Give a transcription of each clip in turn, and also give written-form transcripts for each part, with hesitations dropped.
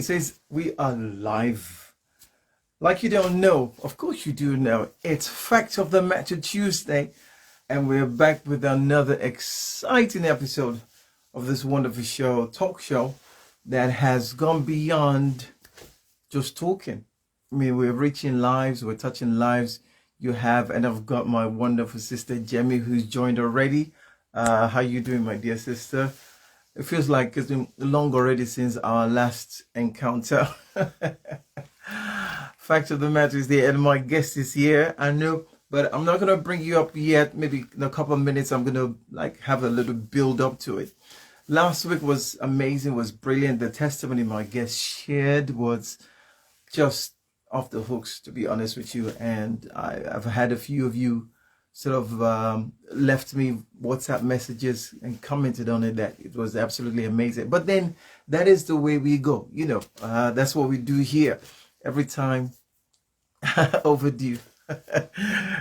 says we are live. Like you don't know, of course you do know. It's Fact of the Matter Tuesday, and we're back with another exciting episode of this wonderful show, talk show, that has gone beyond just talking. I mean, we're reaching lives, we're touching lives. You have, and I've got my wonderful sister Jemmy, who's joined already. How you doing, my dear sister? It feels like it's been long already since our last encounter. Fact of the matter is there, and my guest is here. I know, but I'm not gonna bring you up yet. Maybe in a couple of minutes, I'm gonna have a little build up to it. Last week was amazing, was brilliant. The testimony my guest shared was just off the hooks, to be honest with you. And I've had a few of you sort of left me WhatsApp messages and commented on it that it was absolutely amazing. But then that is the way we go, you know. That's what we do here every time. Overdue.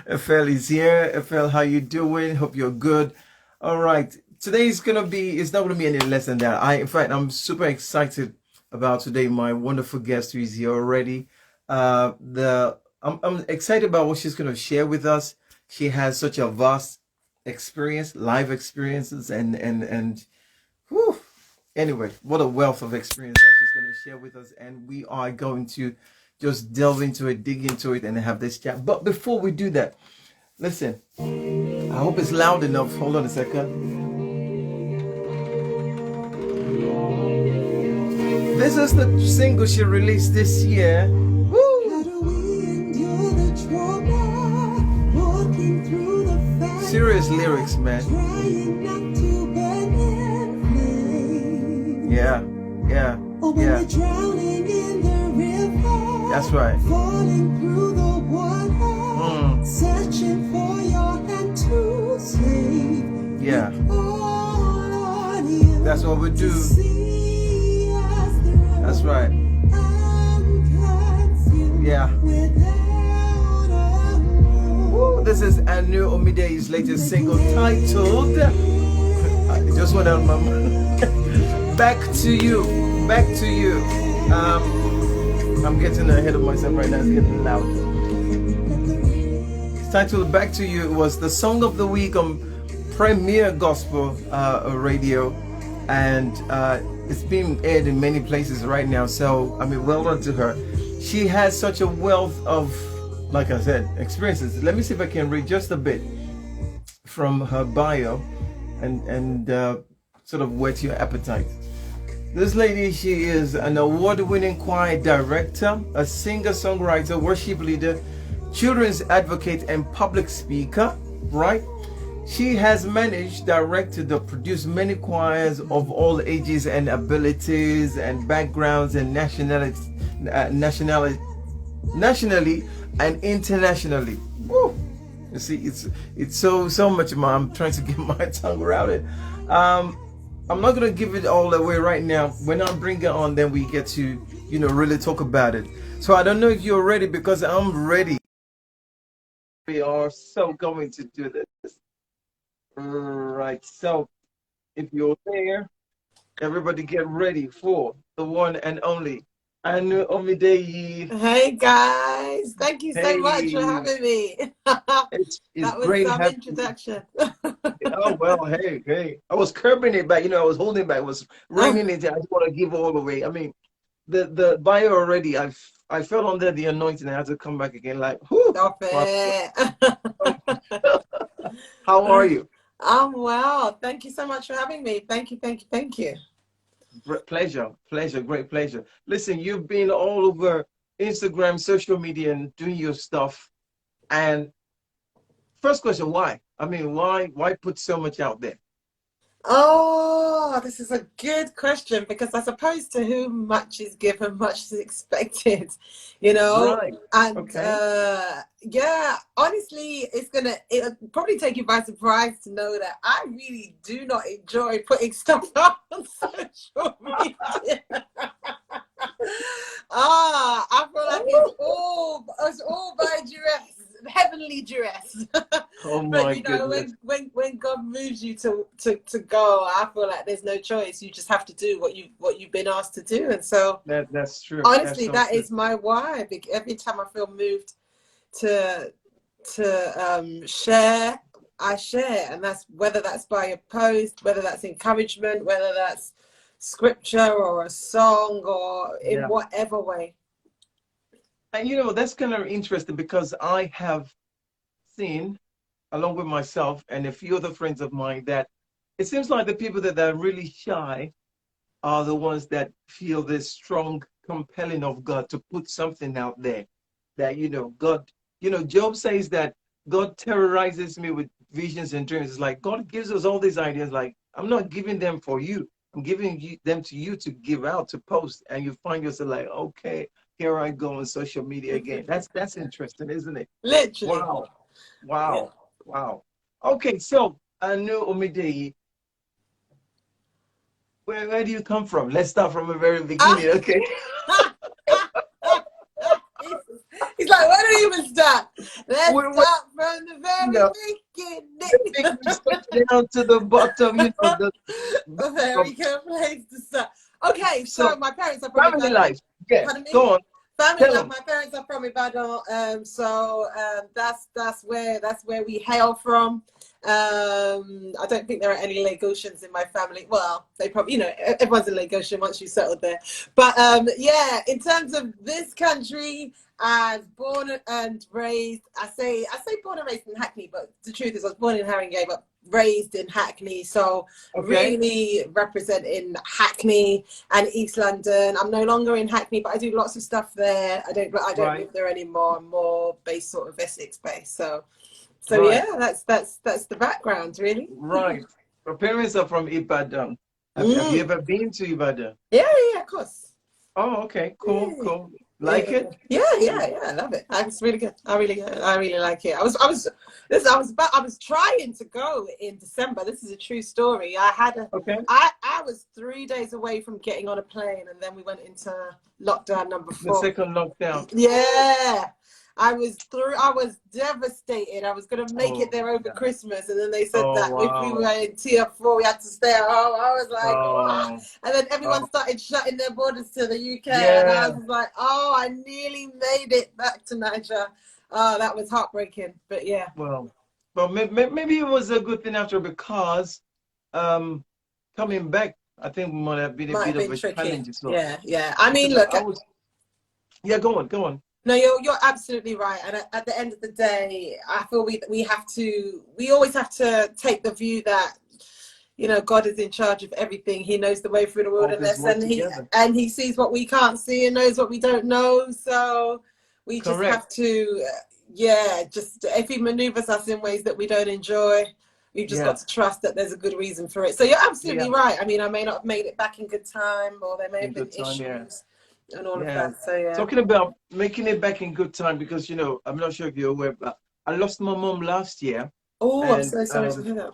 FL is here. FL, how you doing? Hope you're good. All right. Today is gonna be, it's not gonna be any less than that. In fact, I'm super excited about today. My wonderful guest who is here already. I'm excited about what she's gonna share with us. She has such a vast experience, live experiences, and whew, anyway, what a wealth of experience that she's going to share with us. And we are going to just delve into it, dig into it, and have this chat. But before we do that, listen, I hope it's loud enough. Hold on a second. This is the single she released this year. Serious lyrics, man. Yeah. That's right. Yeah. That's what we do. That's right. Yeah. This is Omideyi's latest single titled I just went out my mind. Back to You. Back to You. I'm getting ahead of myself right now. It's getting loud. It's titled Back to You. It was the song of the week on Premier Gospel Radio, and it's being aired in many places right now. So I mean, well done to her. She has such a wealth of, like I said, experiences. Let me see if I can read just a bit from her bio and sort of whet your appetite. This lady, she is an award-winning choir director, a singer-songwriter, worship leader, children's advocate, and public speaker, right? She has managed, directed, or produced many choirs of all ages and abilities and backgrounds and nationally and internationally. Woo! You see, it's so much more. I'm trying to get my tongue around it. I'm not gonna give it all away right now. When I bring it on, then we get to, you know, really talk about it. So I don't know if you're ready, because I'm ready. We are so going to do this. Right. So if you're there, everybody get ready for the one and only Omideyi. Hey guys, thank you so much for having me. It's That was great some having introduction. Oh well, hey. I was curbing it back, you know, I was holding it back, I was reining it in. I just want to give all away. I mean, the bio already, I fell under the anointing. I had to come back again, like, whoo. Stop it. How are you? I'm well. Thank you so much for having me. Thank you. Pleasure, great pleasure. Listen, you've been all over Instagram, social media, and doing your stuff. And first question, why? I mean, why put so much out there? Oh, this is a good question, because I suppose to whom much is given, much is expected, you know. Right. And okay. Yeah, honestly, it'll probably take you by surprise to know that I really do not enjoy putting stuff on social media. I feel like it's all by duress. heavenly dress. Oh But my you know, goodness. when God moves you to go, I feel like there's no choice. You just have to do what you've been asked to do. And so That's true. That's honestly, so that true. is my why. Every time I feel moved to share, I share, and that's whether that's by a post, whether that's encouragement, whether that's scripture or a song or in Yeah. whatever way. And you know, that's kind of interesting because I have seen, along with myself and a few other friends of mine, that it seems like the people that are really shy are the ones that feel this strong compelling of God to put something out there. That, you know, God, you know, Job says that God terrorizes me with visions and dreams. It's like God gives us all these ideas, like, I'm not giving them for you. I'm giving them to you to give out, to post. And you find yourself like, okay, here I go on social media again. That's interesting, isn't it? Literally. Wow. Yeah. Wow. Wow. Okay, so I know Omideyi. Where do you come from? Let's start from the very beginning, okay? He's like, where do you even start? Let's Where, start from the you very know, the big beginning. research down to the bottom, you know, A very good place to start. Okay, so so my parents are from family Ibadan. life. Yeah, Pardon me? go on, Family tell life. them. My parents are from Ibadan, that's where we hail from. I don't think there are any Lagosians in my family. Well, they probably, you know, everyone's a Lagosian once you settled there. But yeah, in terms of this country, I was born and raised. I say born and raised in Hackney, but the truth is I was born in Haringey, but raised in Hackney. So Okay, really representing Hackney and East London. I'm no longer in Hackney, but I do lots of stuff there. I don't right, live there anymore. I'm more based sort of Essex based. So right, yeah, that's the background really. right. Your parents are from Ibadan. Have you Mm. ever been to Ibadan? Yeah, of course. Oh, okay, cool, Yeah. cool. Like it? Yeah. I love it. It's really good. I really like it. I was trying to go in December. This is a true story. Okay, I was 3 days away from getting on a plane, and then we went into lockdown number the 4. second lockdown. Yeah. I was devastated. I was gonna make it Oh, there over yeah. Christmas, and then they said Oh, that if we were wow. in tier 4, we had to stay at home. I was like, what? Oh, And then everyone oh, started shutting their borders to the UK, and I yeah. was like, oh, I nearly made it back to Niger. Oh, that was heartbreaking. But yeah. Well, maybe it was a good thing after because um, coming back, I think might have been a Might bit have of been a challenge tricky. as well. Yeah. I mean, Because look, I was, yeah, go on, go on. no, you're absolutely right. And at the end of the day, I feel we always have to take the view that, you know, God is in charge of everything. He knows the way through the All this wilderness, work together. and he sees what we can't see and knows what we don't know. So we just have Correct. to, just if he maneuvers us in ways that we don't enjoy, we've just got Yeah, to trust that there's a good reason for it. So you're yeah. absolutely right. I mean, I may not have made it back in good time, or there may In have been good time, yeah. issues and all of Yeah. that. So yeah. Talking about making it back in good time because, you know, I'm not sure if you're aware, but I lost my mom last year. Oh, I'm And so sorry to hear that.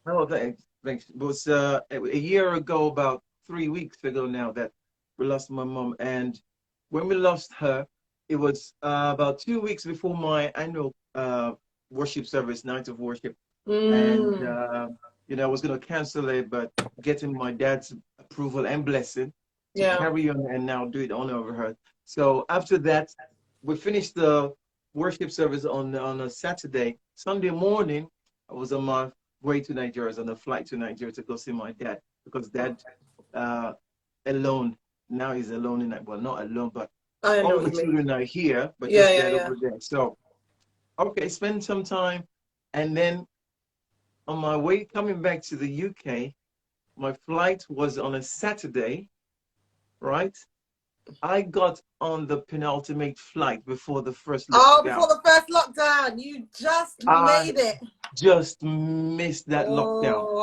oh, thanks. It was a year ago, about 3 weeks ago now, that we lost my mom. And when we lost her, it was about 2 weeks before my annual worship service, night of worship. And Mm, you know, I was going to cancel it, but getting my dad's approval and blessing to yeah. carry on and now do it on over her. So after that, we finished the worship service on a Saturday. Sunday morning, I was on my way to Nigeria, I was on a flight to Nigeria to go see my dad because dad uh, alone, now he's alone in that, well, not alone, but I know all what the you mean. children are here, but just dad Yeah. over there. So okay, spend some time, and then on my way coming back to the UK, my flight was on a Saturday, right? I got on the penultimate flight before the first Oh, lockdown. before the first lockdown, you just I made it. just missed that lockdown. Oh,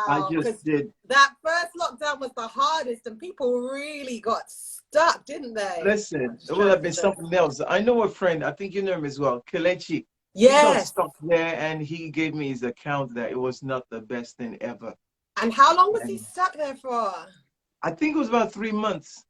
I wow. just Because did. that first lockdown was the hardest, and people really got stuck, didn't they? Listen, I'm it just would trying have to been joke. something else. I know a friend, I think you know him as well, Kelechi. He got Yes. stuck there and he gave me his account that it was not the best thing ever. And how long was he And stuck there for? I think it was about 3 months.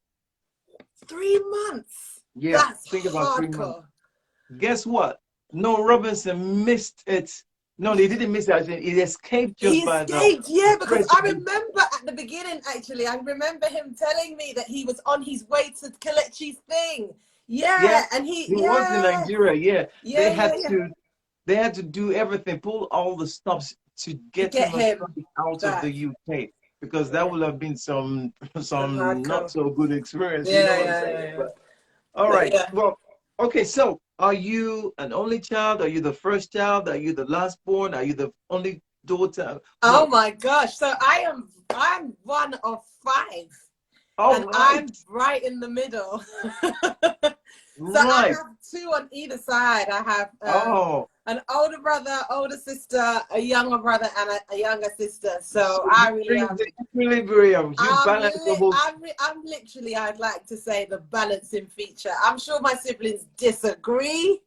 3 months. Yeah, I That's think about 3 months. hardcore. Guess what? No, Robinson missed it. No, they didn't miss it. I think it escaped He just by escaped, the yeah, because press I of the. remember at the beginning, actually, I remember him telling me that he was on his way to Kelechi's thing. Yeah, Yeah, and he, he was in yeah, Nigeria. Yeah, they yeah, yeah, had yeah, to. They had to do everything, pull all the stops to to get get him a him flight out of the back. UK because that Yeah, would have been some some some not hardcore. so good experience. You know Yeah, what I'm yeah, saying? yeah, yeah. But all But right. yeah. Well, okay. So, are you an only child? Are you the first child? Are you the last born? Are you the only daughter? Oh What? my gosh. So I'm one of five, All and right. I'm right in the middle. So I Right. have two on either side. I have Oh, an older brother, older sister, a younger brother, and a younger sister. So so I you really bring am. the equilibrium. You balance the whole. I'm literally, I'd like to say, the balancing feature. I'm sure my siblings disagree,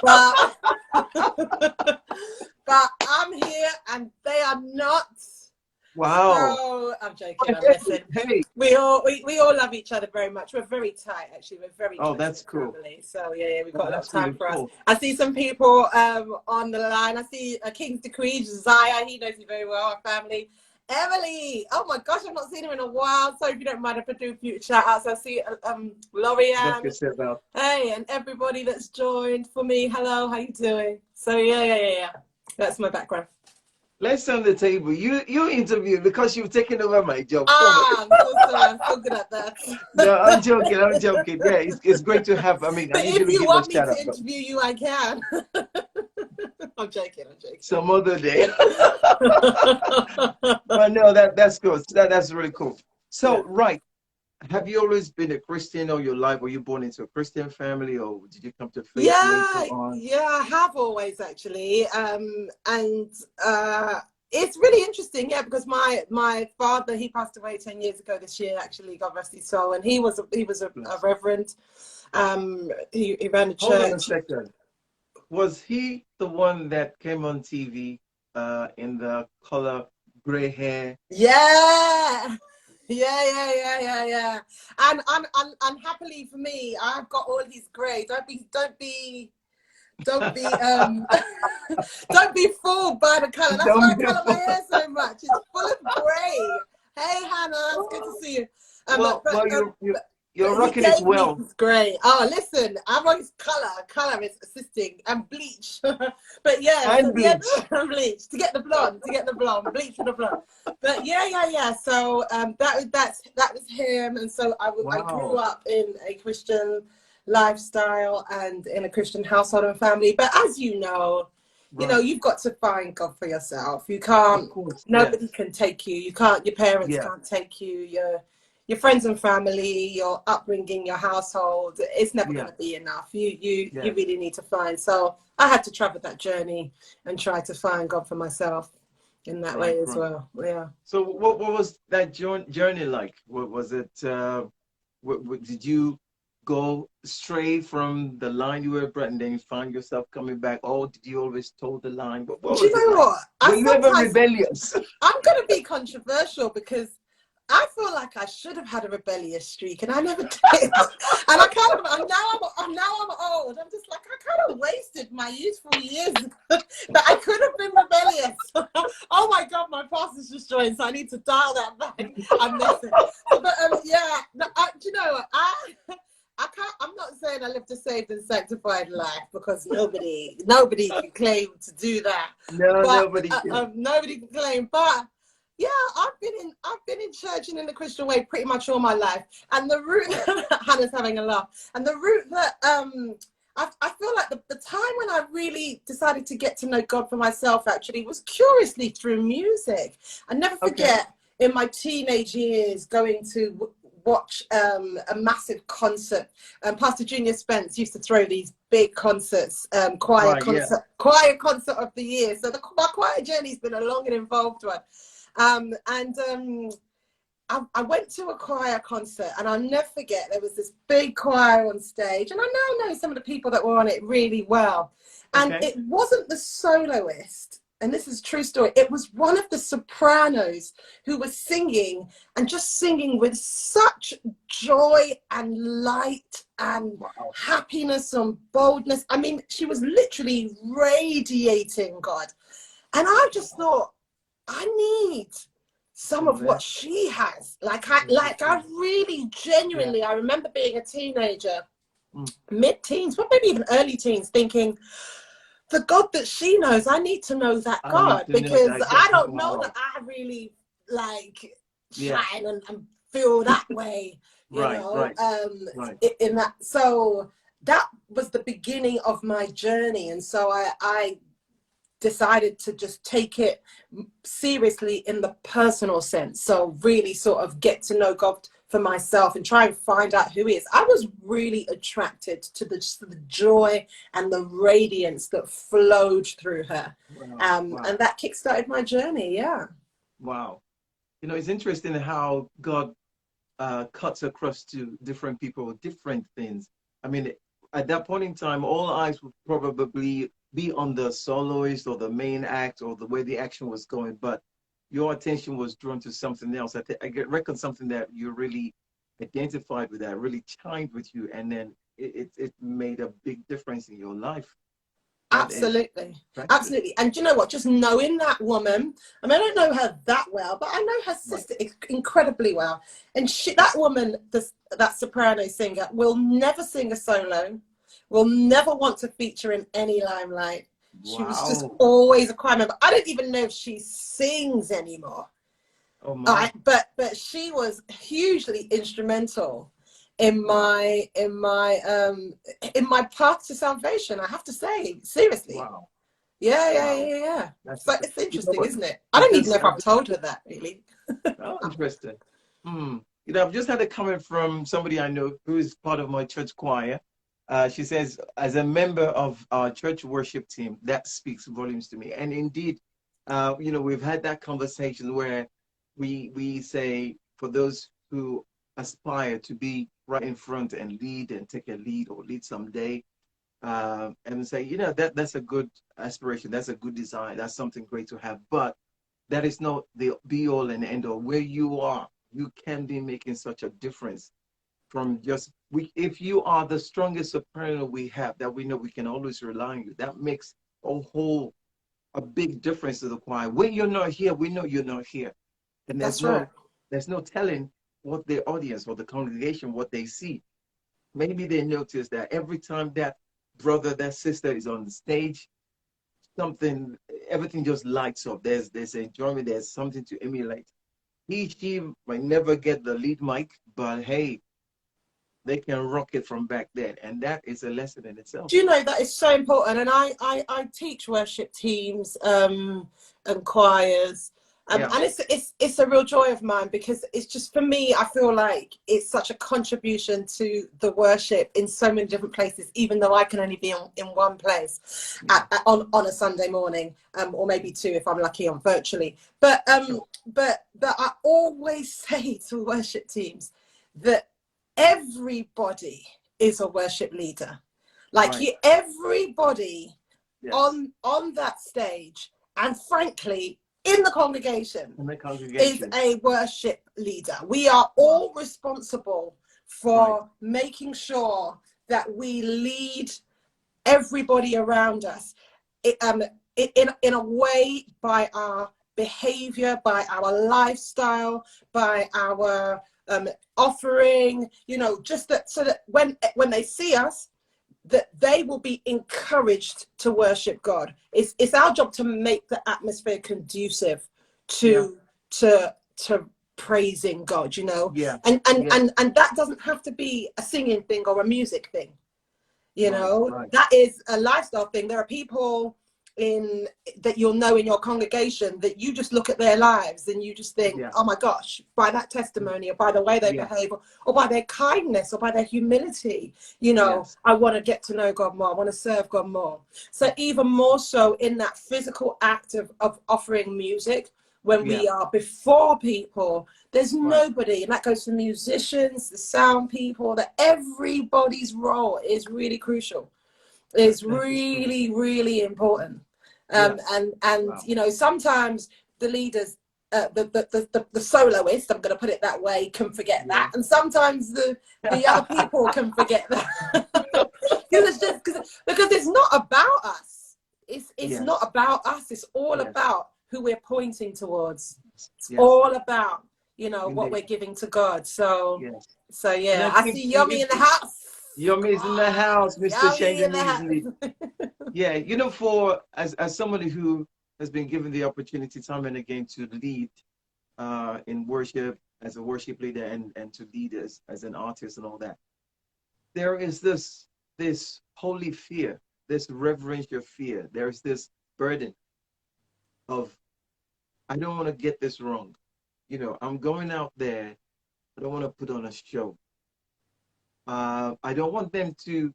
but but I'm here and they are not. Wow. So I'm joking. I'm messing. Hey. We all love each other very much. We're very tight, actually. We're very Oh, close that's in cool. family. So yeah, we've Oh, got a lot of that's time really for us. cool. I see some people on the line. I see King's Decree, Zaya. He knows me very well. Our family. Emily. Oh my gosh, I've not seen her in a while. So if you don't mind, if I do a few shout outs, I see Knock Lorianne. yourself out. Hey, and everybody that's joined for me. Hello, how you doing? So yeah. That's my background. Let's turn the table. You interview because you've taken over my job. Come on. Ah, I'm so sorry. I'm so good at that. No, I'm joking. I'm joking. Yeah, it's great to have. I mean, I But if usually you give a want me shout to out, but interview you, I can. I'm joking. some other day. But no, that's good. That's really cool. Yeah. So, right. Have you always been a Christian all your life? Were you born into a Christian family or did you come to faith later Yeah, on? yeah, I have always actually. And it's really interesting, yeah, because my father, he passed away 10 years ago this year, actually, God rest his soul, and he was a reverend. He ran a Hold on a church. second. Was he the one that came on TV in the color gray hair? Yeah. Yeah. And happily for me, I've got all his grey. Don't be don't be fooled by the colour. That's why Don't I be colour my fooled. hair so much. It's full of grey. Hey Hannah, it's good to see you. Well, But you're he rocking it gave me well. his grey. Oh, listen, I'm on his colour. Colour is assisting and bleach. But yeah, so And yeah, bleach. bleach to get the blonde, bleach for the blonde. But yeah. So that was him, and so I grew Wow. up in a Christian lifestyle and in a Christian household and family. But as Right. you've got to find God for yourself. You Of can't. course. Nobody Yes. can take you. You can't. Your parents Yeah. can't take you. Your friends and family, your upbringing, your household. It's never going Yeah. to be enough. You Yes. really need to find. So I had to travel that journey and try to find God for myself in that Right. way as Right. well. Yeah. So what was that journey like? What was it? Did you go stray from the line you were bred and then you find yourself coming back? Or did you always toe the line? What Do you was it know like? what? Were you ever rebellious? I'm going to be controversial because I feel like I should have had a rebellious streak, and I never did. And now I'm old. I'm just like, I kind of wasted my youthful years that I could have been rebellious. Oh my God, my pastor's just joined, so I need to dial that back. I'm messing. But yeah, no, do you know what? I can't. I'm not saying I lived a saved and sanctified life because nobody can claim to do that. No, But nobody can. nobody can claim. But yeah, I've been in church and in the Christian way pretty much all my life. And the route Hannah's having a laugh. And the route that I feel like the time when I really decided to get to know God for myself actually was curiously through music. I never Okay. forget in my teenage years going to watch a massive concert. Pastor Junior Spence used to throw these big concerts, choir Right, yeah. concert of the year. So my choir journey's been a long and involved one. I went to a choir concert, and I'll never forget, there was this big choir on stage, and I now know some of the people that were on it really well. And Okay. it wasn't the soloist and this is a true story, it was one of the sopranos who was singing, and just singing with such joy and light and happiness and boldness. I mean, she was literally radiating God. And I just thought, I need some of what she has. I really genuinely, I remember being a teenager, mid-teens, but maybe even early teens, thinking, the God that she knows, I need to know that God, because I don't know that I really like shine and feel that way, you know, in that. So that was the beginning of my journey. And so I decided to just take it seriously in the personal sense. So really sort of get to know God for myself and try and find out who he is. I was really attracted to the joy and the radiance that flowed through her. And that kickstarted my journey. Yeah. Wow. You know, it's interesting how God cuts across to different people with different things. I mean, at that point in time, all eyes would probably be on the soloist or the main act or the way the action was going, but your attention was drawn to something else. I reckon something that you really identified with, that really chimed with you, and then it made a big difference in your life. Absolutely. Absolutely. And do you know what? Just knowing that woman, I mean, I don't know her that well, but I know her sister incredibly well. And that woman, that soprano singer, will never sing a solo, will never want to feature in any limelight. She was just always a choir member. I don't even know if she sings anymore. Oh my. But she was hugely instrumental in my path to salvation, I have to say, seriously. Wow. Yeah. So it's interesting, isn't it? I don't even know if I've told her that, really. Oh, interesting. You know, I've just had a comment from somebody I know who is part of my church choir. She says, as a member of our church worship team, that speaks volumes to me. And indeed, you know, we've had that conversation where we say, for those who aspire to be right in front and lead and take a lead or lead someday, and say, you know, that's a good aspiration, that's a good design, that's something great to have, but that is not the be all and end all. Where you are, you can be making such a difference from just, if you are the strongest soprano we have, that we know we can always rely on you, that makes a big difference to the choir. When you're not here, we know you're not here. And there's no telling what the audience or the congregation, what they see. Maybe they notice that every time that brother, that sister is on the stage, everything just lights up. There's enjoyment, there's something to emulate. She might never get the lead mic, but hey, they can rock it from back then, and that is a lesson in itself. Do you know, that is so important? And I teach worship teams and choirs, and it's a real joy of mine, because it's just, for me, I feel like it's such a contribution to the worship in so many different places, even though I can only be in one place on a Sunday morning, or maybe two if I'm lucky, on virtually. But I always say to worship teams that everybody is a worship leader. Like everybody on that stage, and frankly in the congregation, is a worship leader. We are all responsible for making sure that we lead everybody around us in a way, by our behavior, by our lifestyle, by our offering, you know, just that, so that when they see us, that they will be encouraged to worship God. It's our job to make the atmosphere conducive to praising God, you know. And that doesn't have to be a singing thing or a music thing, you know. That is a lifestyle thing. There are people that you'll know in your congregation that you just look at their lives and you just think, oh my gosh, by that testimony, or by the way they behave, or by their kindness, or by their humility, you know, I want to get to know God more, I want to serve God more. So even more so in that physical act of offering music, when we are before people, there's nobody, and that goes to musicians, the sound people, that everybody's role is really crucial. Is really, really important. And Wow. you know, sometimes the leaders, the soloist, I'm going to put it that way, can forget that, and sometimes the other people can forget that. It's just because it's not about us. It's not about us. It's all about who we're pointing towards. It's all about, you know, what we're giving to God. So so yeah, I see Yomi in the house. Yomi's in the house, Mr. Yomi in the house. Shangamese. Yeah, you know, for as somebody who has been given the opportunity time and again to lead in worship as a worship leader and to lead as an artist and all that, there is this holy fear, this reverential fear. There's this burden of, I don't want to get this wrong. You know, I'm going out there. I don't want to put on a show. I don't want them to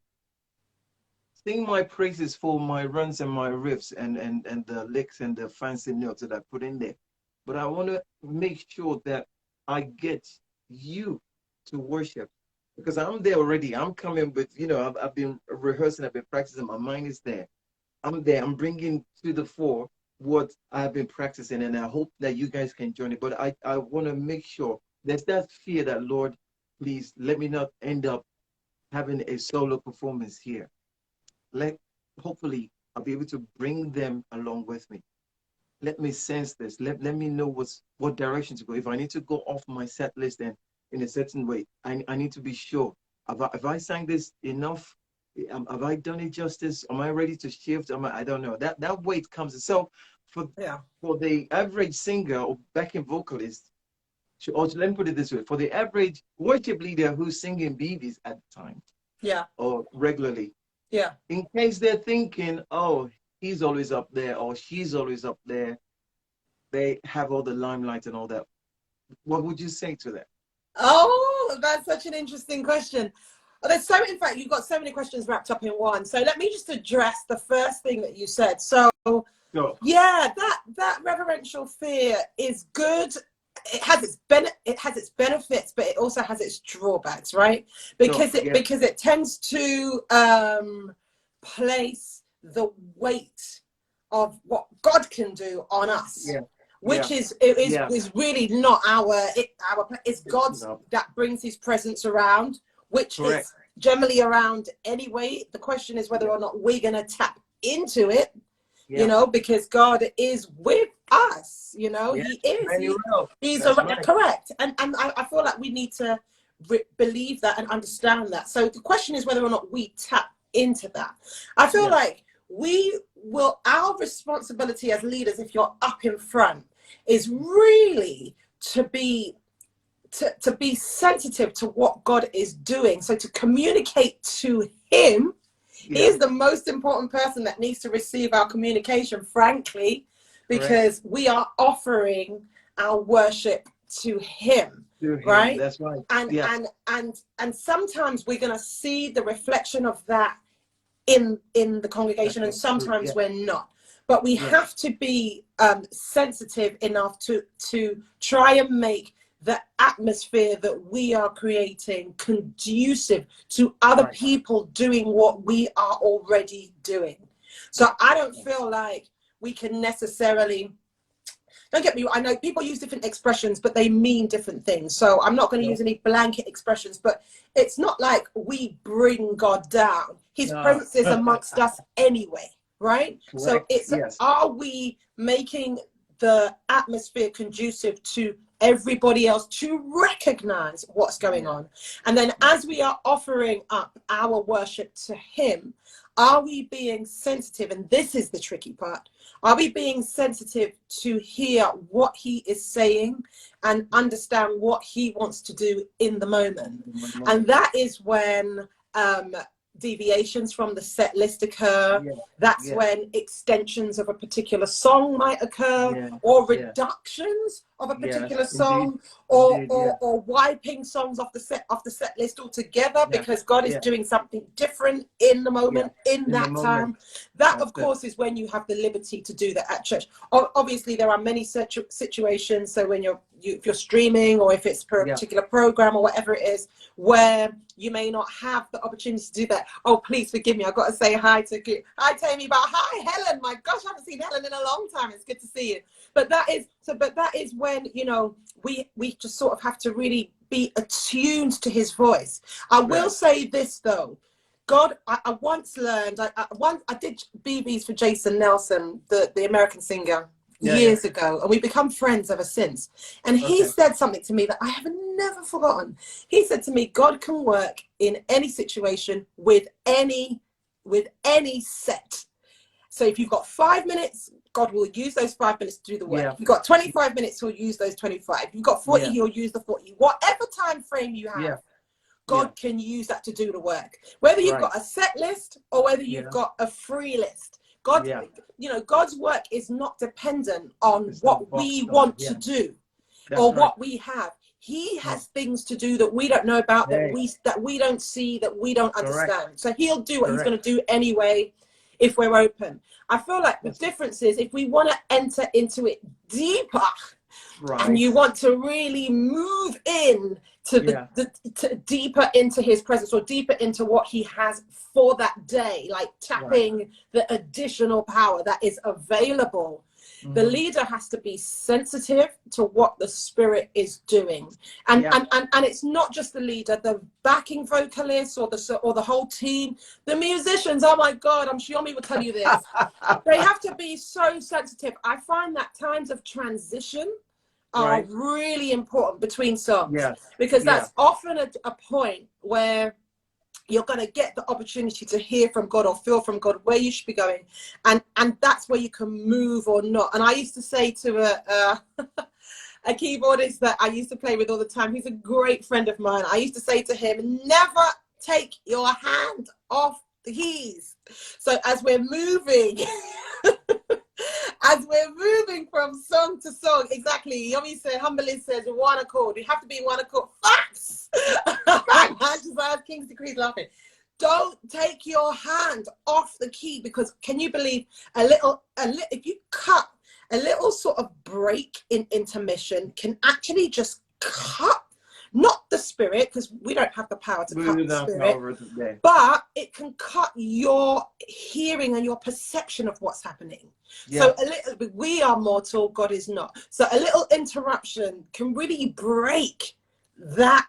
sing my praises for my runs and my riffs and the licks and the fancy notes that I put in there. But I want to make sure that I get you to worship, because I'm there already. I'm coming with, you know, I've been rehearsing, I've been practicing, my mind is there. I'm there, I'm bringing to the fore what I've been practicing, and I hope that you guys can join it. But I want to make sure there's that fear that, Lord, please let me not end up having a solo performance here. Hopefully I'll be able to bring them along with me. Let me sense this. Let me know what direction to go. If I need to go off my set list and in a certain way, I need to be sure. Have I sang this enough? Have I done it justice? Am I ready to shift? I don't know. That weight comes. So for the average singer or backing vocalist, or let me put it this way, for the average worship leader who's singing BBs at the time, or regularly, in case they're thinking, oh, he's always up there or she's always up there, they have all the limelight and all that. What would you say to that? Oh, that's such an interesting question. There's so, in fact, you've got so many questions wrapped up in one. So let me just address the first thing that you said. So yeah, that reverential fear is good. It has its benefits, but it also has its drawbacks, right? Because it tends to place the weight of what God can do on us, which is really not it's God's that brings His presence around, which is generally around anyway. The question is whether or not we're going to tap into it. You know, because God is with us, you know, He is. He's correct. And I feel like we need to believe that and understand that. So the question is whether or not we tap into that. I feel like our responsibility as leaders, if you're up in front, is really to be sensitive to what God is doing. So to communicate to Him. He is the most important person that needs to receive our communication, frankly, because we are offering our worship to Him, right? That's right. And sometimes we're going to see the reflection of that in the congregation, and sometimes we're not. But we have to be sensitive enough to try and make the atmosphere that we are creating conducive to other people doing what we are already doing. So I don't feel like we can necessarily, don't get me, I know people use different expressions, but they mean different things. So I'm not going to use any blanket expressions, but it's not like we bring God down. His presence is amongst us anyway, right? So it's, are we making the atmosphere conducive to everybody else to recognize what's going on? And then as we are offering up our worship to Him, are we being sensitive? And this is the tricky part. Are we being sensitive to hear what He is saying and understand what He wants to do in the moment? And that is when deviations from the set list occur. That's when extensions of a particular song might occur, or reductions of a particular song, or wiping songs off the set list altogether, because God is doing something different in the moment, in that time. That, of course, is when you have the liberty to do that at church. Obviously, there are many situations. So when if you're streaming, or if it's for a particular program or whatever it is, where you may not have the opportunity to do that. Oh, please forgive me. I've got to say hi to Tammy, but hi, Helen. My gosh, I haven't seen Helen in a long time. It's good to see you. But that is when, you know, we just sort of have to really be attuned to his voice. I will say this though. God, I once learned, I did BBs for Jason Nelson, the American singer, years ago, and we've become friends ever since. And he said something to me that I have never forgotten. He said to me, God can work in any situation with any set. So if you've got 5 minutes, God will use those 5 minutes to do the work. Yeah. You've got 25 minutes, he'll use those 25. You've got 40, he'll use the 40. Whatever time frame you have, God can use that to do the work. Whether you've got a set list or whether you've got a free list. God, you know, God's work is not dependent on what we want to do or what we have. He has things to do that we don't know about, that we don't see, that we don't understand. So he'll do what he's going to do anyway if we're open. I feel like the difference is if we want to enter into it deeper, and you want to really move in to to deeper into his presence, or deeper into what he has for that day, like tapping the additional power that is available. The leader has to be sensitive to what the Spirit is doing, and it's not just the leader, the backing vocalists or the whole team, the musicians. Oh my God, I'm sure Yomi will tell you this. They have to be so sensitive. I find that times of transition are really important between songs, because that's often a point where you're going to get the opportunity to hear from God or feel from God where you should be going, and that's where you can move or not. And I used to say to a keyboardist that I used to play with all the time, he's a great friend of mine, I used to say to him, never take your hand off the keys. So as we're moving from song to song, exactly, Yomi said, humbly says, one accord. You have to be one accord. Facts! I King's Decrees laughing. Don't take your hand off the key, because can you believe if you cut a little sort of break in intermission can actually just cut, not the Spirit, because we don't have the power to cut the Spirit, but it can cut your hearing and your perception of what's happening. So a little, we are mortal, God is not. So a little interruption can really break that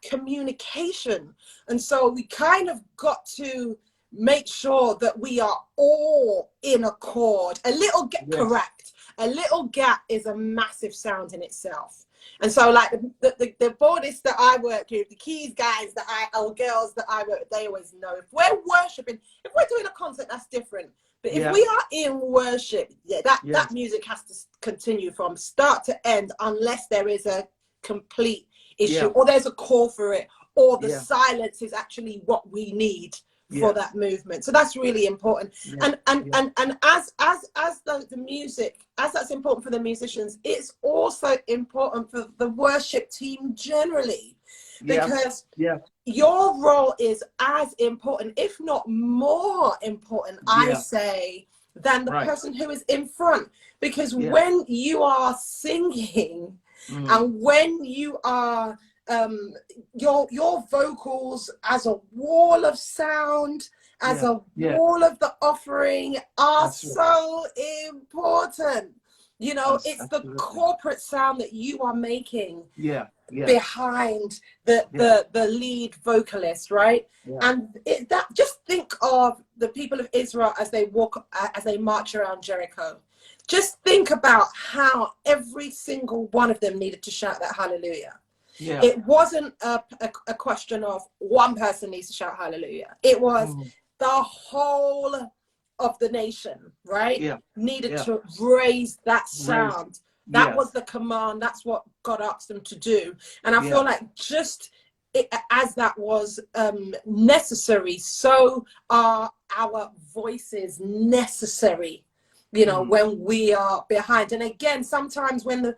communication. And so we kind of got to make sure that we are all in accord. A little correct. A little gap is a massive sound in itself. And so like the boardists that I work with, the keys guys or girls that I work with, they always know if we're worshiping, if we're doing a concert, that's different. But if we are in worship, that music has to continue from start to end, unless there is a complete issue or there's a call for it, or the silence is actually what we need for that movement. So that's really important. And as the music, as that's important for the musicians, it's also important for the worship team generally, because your role is as important, if not more important, I say, than the person who is in front. Because when you are singing and when you are your vocals as a wall of sound, as a wall of the offering, are so important. You know, it's the corporate sound that you are making behind the lead vocalist, right? And that, just think of the people of Israel as they march around Jericho. Just think about how every single one of them needed to shout that hallelujah. It wasn't a question of one person needs to shout hallelujah. It was the whole of the nation, right? Needed to raise that sound. That was the command. That's what God asked them to do. And I feel like as that was necessary, so are our voices necessary, you know, when we are behind. And again, sometimes when the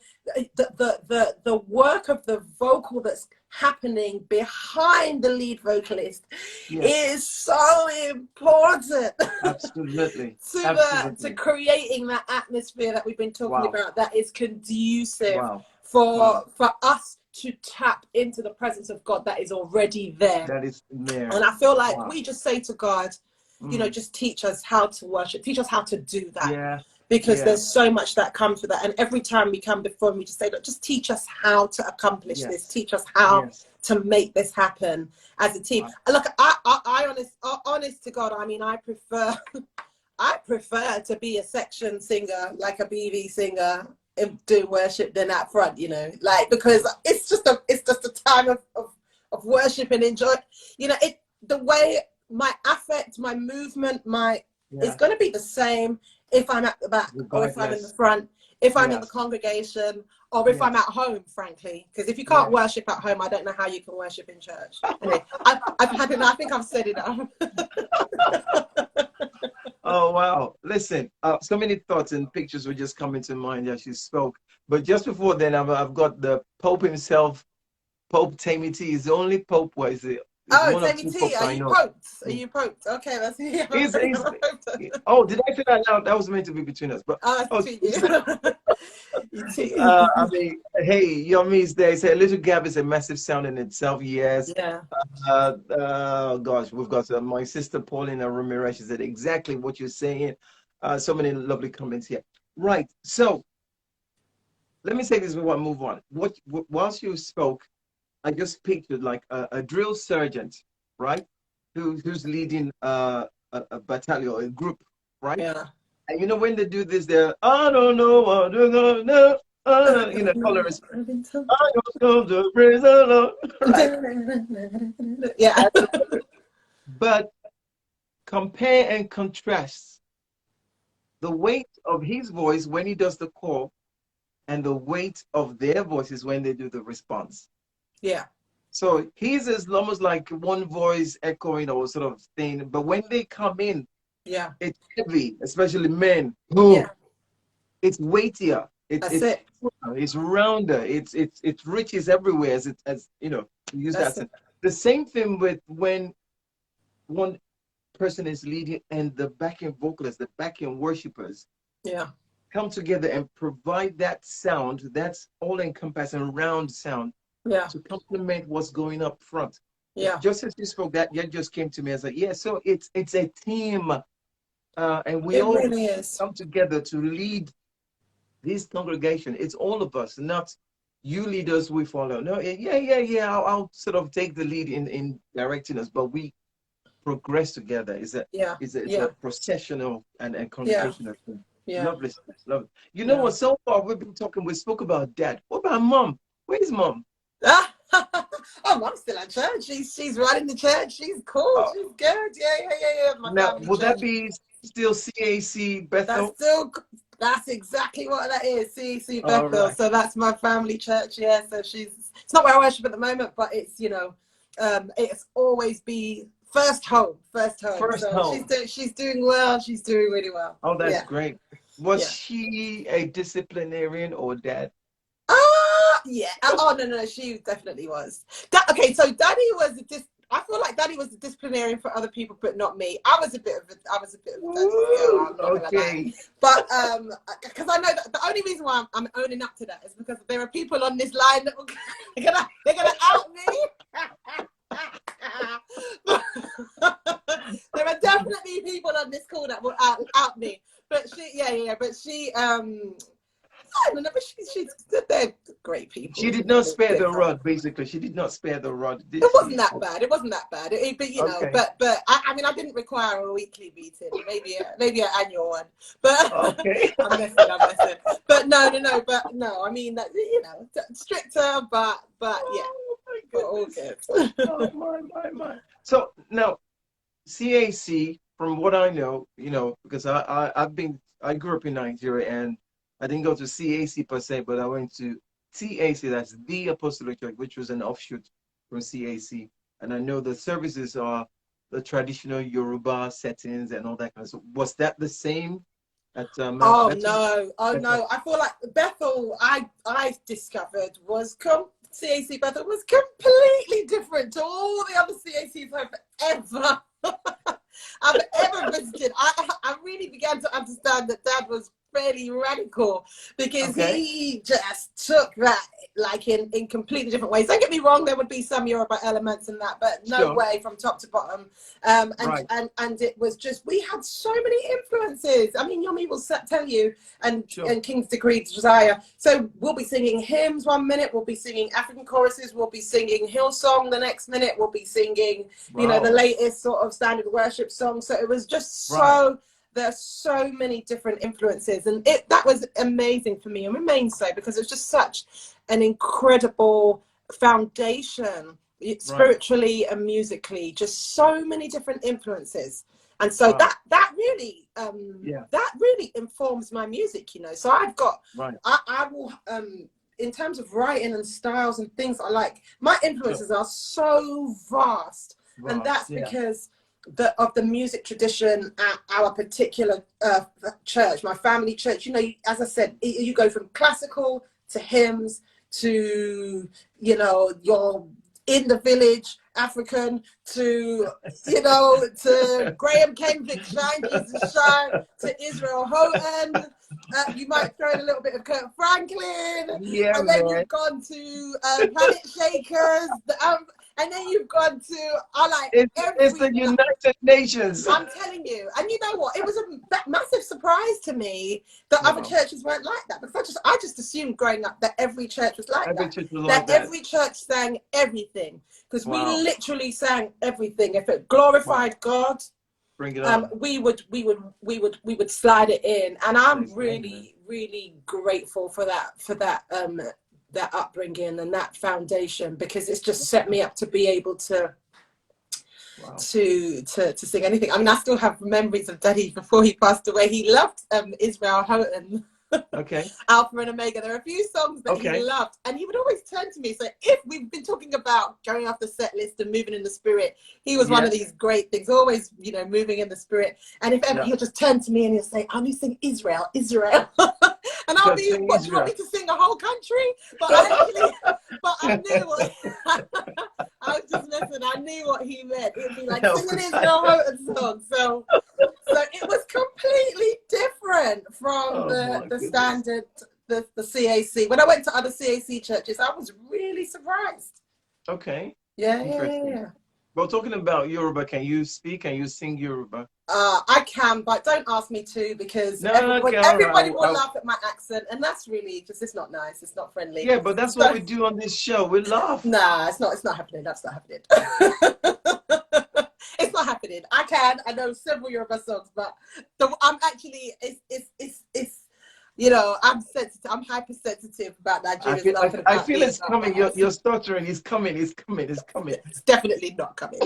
work of the vocal that's happening behind the lead vocalist is so important. Absolutely. To creating that atmosphere that we've been talking about, that is conducive for us to tap into the presence of God that is already there. That is there. And I feel like Wow. we just say to God, you know, just teach us how to worship, teach us how to do that. Yeah. Because there's so much that comes with that. And every time we come before him, we just say, look, just teach us how to accomplish this. Teach us how to make this happen as a team. Wow. Look, honest to God, I mean, I prefer to be a section singer, like a BV singer, do worship than up front, you know, like, because it's just a time of worship and enjoy, you know, the way my affect, my movement, it's going to be the same if I'm at the back or if I'm in the front, if I'm in the congregation or if I'm at home, frankly, because if you can't worship at home, I don't know how you can worship in church. Anyway, I've had enough. I think I've said enough. Oh, wow. Listen, so many thoughts and pictures were just coming to mind as you spoke. But just before then, I've got the Pope himself, Pope Tammy T. Is the only Pope, what is it? Oh, Tammy T, are you poped? Are you poped? Okay, that's oh, did I say that loud? That was meant to be between us. But between you. I mean, hey, Yomi's there. Say a little gap is a massive sound in itself. Yes. Yeah. Gosh, we've got my sister Paulina Ramirez. She said exactly what you're saying. So many lovely comments here. Right. So let me say this before I move on. Whilst you spoke, I just pictured like a drill sergeant, right? Who's leading a battalion or a group, right? Yeah. And you know when they do this, they're I don't know what you're gonna know. You know, colors. I don't know the praise the Lord. Right? Yeah. But compare and contrast the weight of his voice when he does the call and the weight of their voices when they do the response. Yeah. So his is almost like one voice echoing or sort of thing. But when they come in, it's heavy, especially men. Yeah. It's weightier. It's rounder. It's riches everywhere. As you know, use that. The same thing with when one person is leading and the backing vocalists, the backing worshipers, come together and provide that sound that's all encompassing round sound. To complement what's going up front. Just as you spoke, that just came to me as so it's a team, and we all really come together to lead this congregation. It's all of us, not you leaders we follow. No, I'll sort of take the lead in directing us, but we progress together. It's a processional and congregational thing. Lovely. You know what? So far we spoke about dad. What about mom? Where's mom? Oh, mom's still at church. She's running the church. She's cool. She's good. Yeah. Now, would that be still CAC Bethel? That's exactly what that is. CAC Bethel. Right. So that's my family church. Yeah. So it's not where I worship at the moment, but it's, you know, it's always be first home. She's doing well. She's doing really well. Oh, that's great. Was she a disciplinarian or dad? Yeah. Oh no, she definitely was. Okay, so Daddy was I feel like Daddy was a disciplinarian for other people, but not me. I was a bit of a daddy's girl. I'm not gonna lie. But because I know that the only reason why I'm owning up to that is because there are people on this line that they're gonna out me. There are definitely people on this call that will out me. But she I don't know, but they're great people. She did not spare the rod, basically. She did not spare the rod. It wasn't that bad. But you know, but I mean, I didn't require a weekly meeting. Maybe an annual one. But I'm messing. But no. I mean, that, you know, stricter, but yeah. But all good. Oh my. So now, CAC, from what I know, you know, because I grew up in Nigeria and I didn't go to CAC per se, but I went to TAC, that's the Apostolic Church, which was an offshoot from CAC. And I know the services are the traditional Yoruba settings and all that kind of stuff. Was that the same at Mount Bethel? No. I feel like Bethel, I discovered was CAC Bethel was completely different to all the other CACs I've ever visited. I really began to understand that Dad was fairly radical because he just took that like in completely different ways. Don't get me wrong, there would be some Yoruba elements in that, but no way from top to bottom. And it was just, we had so many influences. I mean, Yomi will tell you, and King's Decree Josiah. So we'll be singing hymns one minute, we'll be singing African choruses, we'll be singing Hillsong the next minute, we'll be singing, you know, the latest sort of standard worship song. So it was just so, there's so many different influences, and that was amazing for me, and remains so, because it's just such an incredible foundation spiritually and musically, just so many different influences. And so that really that really informs my music, you know. So I've got I will in terms of writing and styles and things I like, my influences are so vast. And that's because of the music tradition at our particular church, my family church. You know, as I said, you go from classical to hymns to, you know, your in the village African to, you know, to Graham Kendrick, Shine Jesus Shine, to Israel Houghton. You might throw in a little bit of Kurt Franklin, and then you've gone to Planet Shakers, and then you've gone to, it's the United Nations. I'm telling you. And you know what? It was a massive surprise to me that other churches weren't like that. Because I just assumed growing up that every church was like that. Every church sang everything. Because we literally sang everything. If it glorified God, bring it on. we would slide it in. And I'm really, really grateful for that upbringing and that foundation, because it's just set me up to be able to sing anything. I mean, I still have memories of Daddy before he passed away. He loved Israel Houghton. Alpha and Omega. There are a few songs that he loved, and he would always turn to me. So if we've been talking about going off the set list and moving in the spirit, he was one of these great things, always, you know, moving in the spirit. And if ever, he'll just turn to me and he'll say, "I need to sing Israel." And I'll be, what, do you want me to sing a whole country? But I knew what, I was just listening, I knew what he meant. It'd be like singing Israel Houghton song. So it was completely different from the standard, the CAC. When I went to other CAC churches, I was really surprised. Okay. Yeah. Well, talking about Yoruba, can you sing Yoruba? I can, but don't ask me to, because everybody will laugh at my accent, and that's really just, it's not nice, it's not friendly. Yeah, but that's what we do on this show. We laugh. Nah, it's not happening. That's not happening. It's not happening. I know several Yoruba songs, but I'm actually, it's you know, I'm sensitive. I'm hypersensitive about Nigerians laughing about I feel it's coming. You're stuttering. It's coming. It's definitely not coming.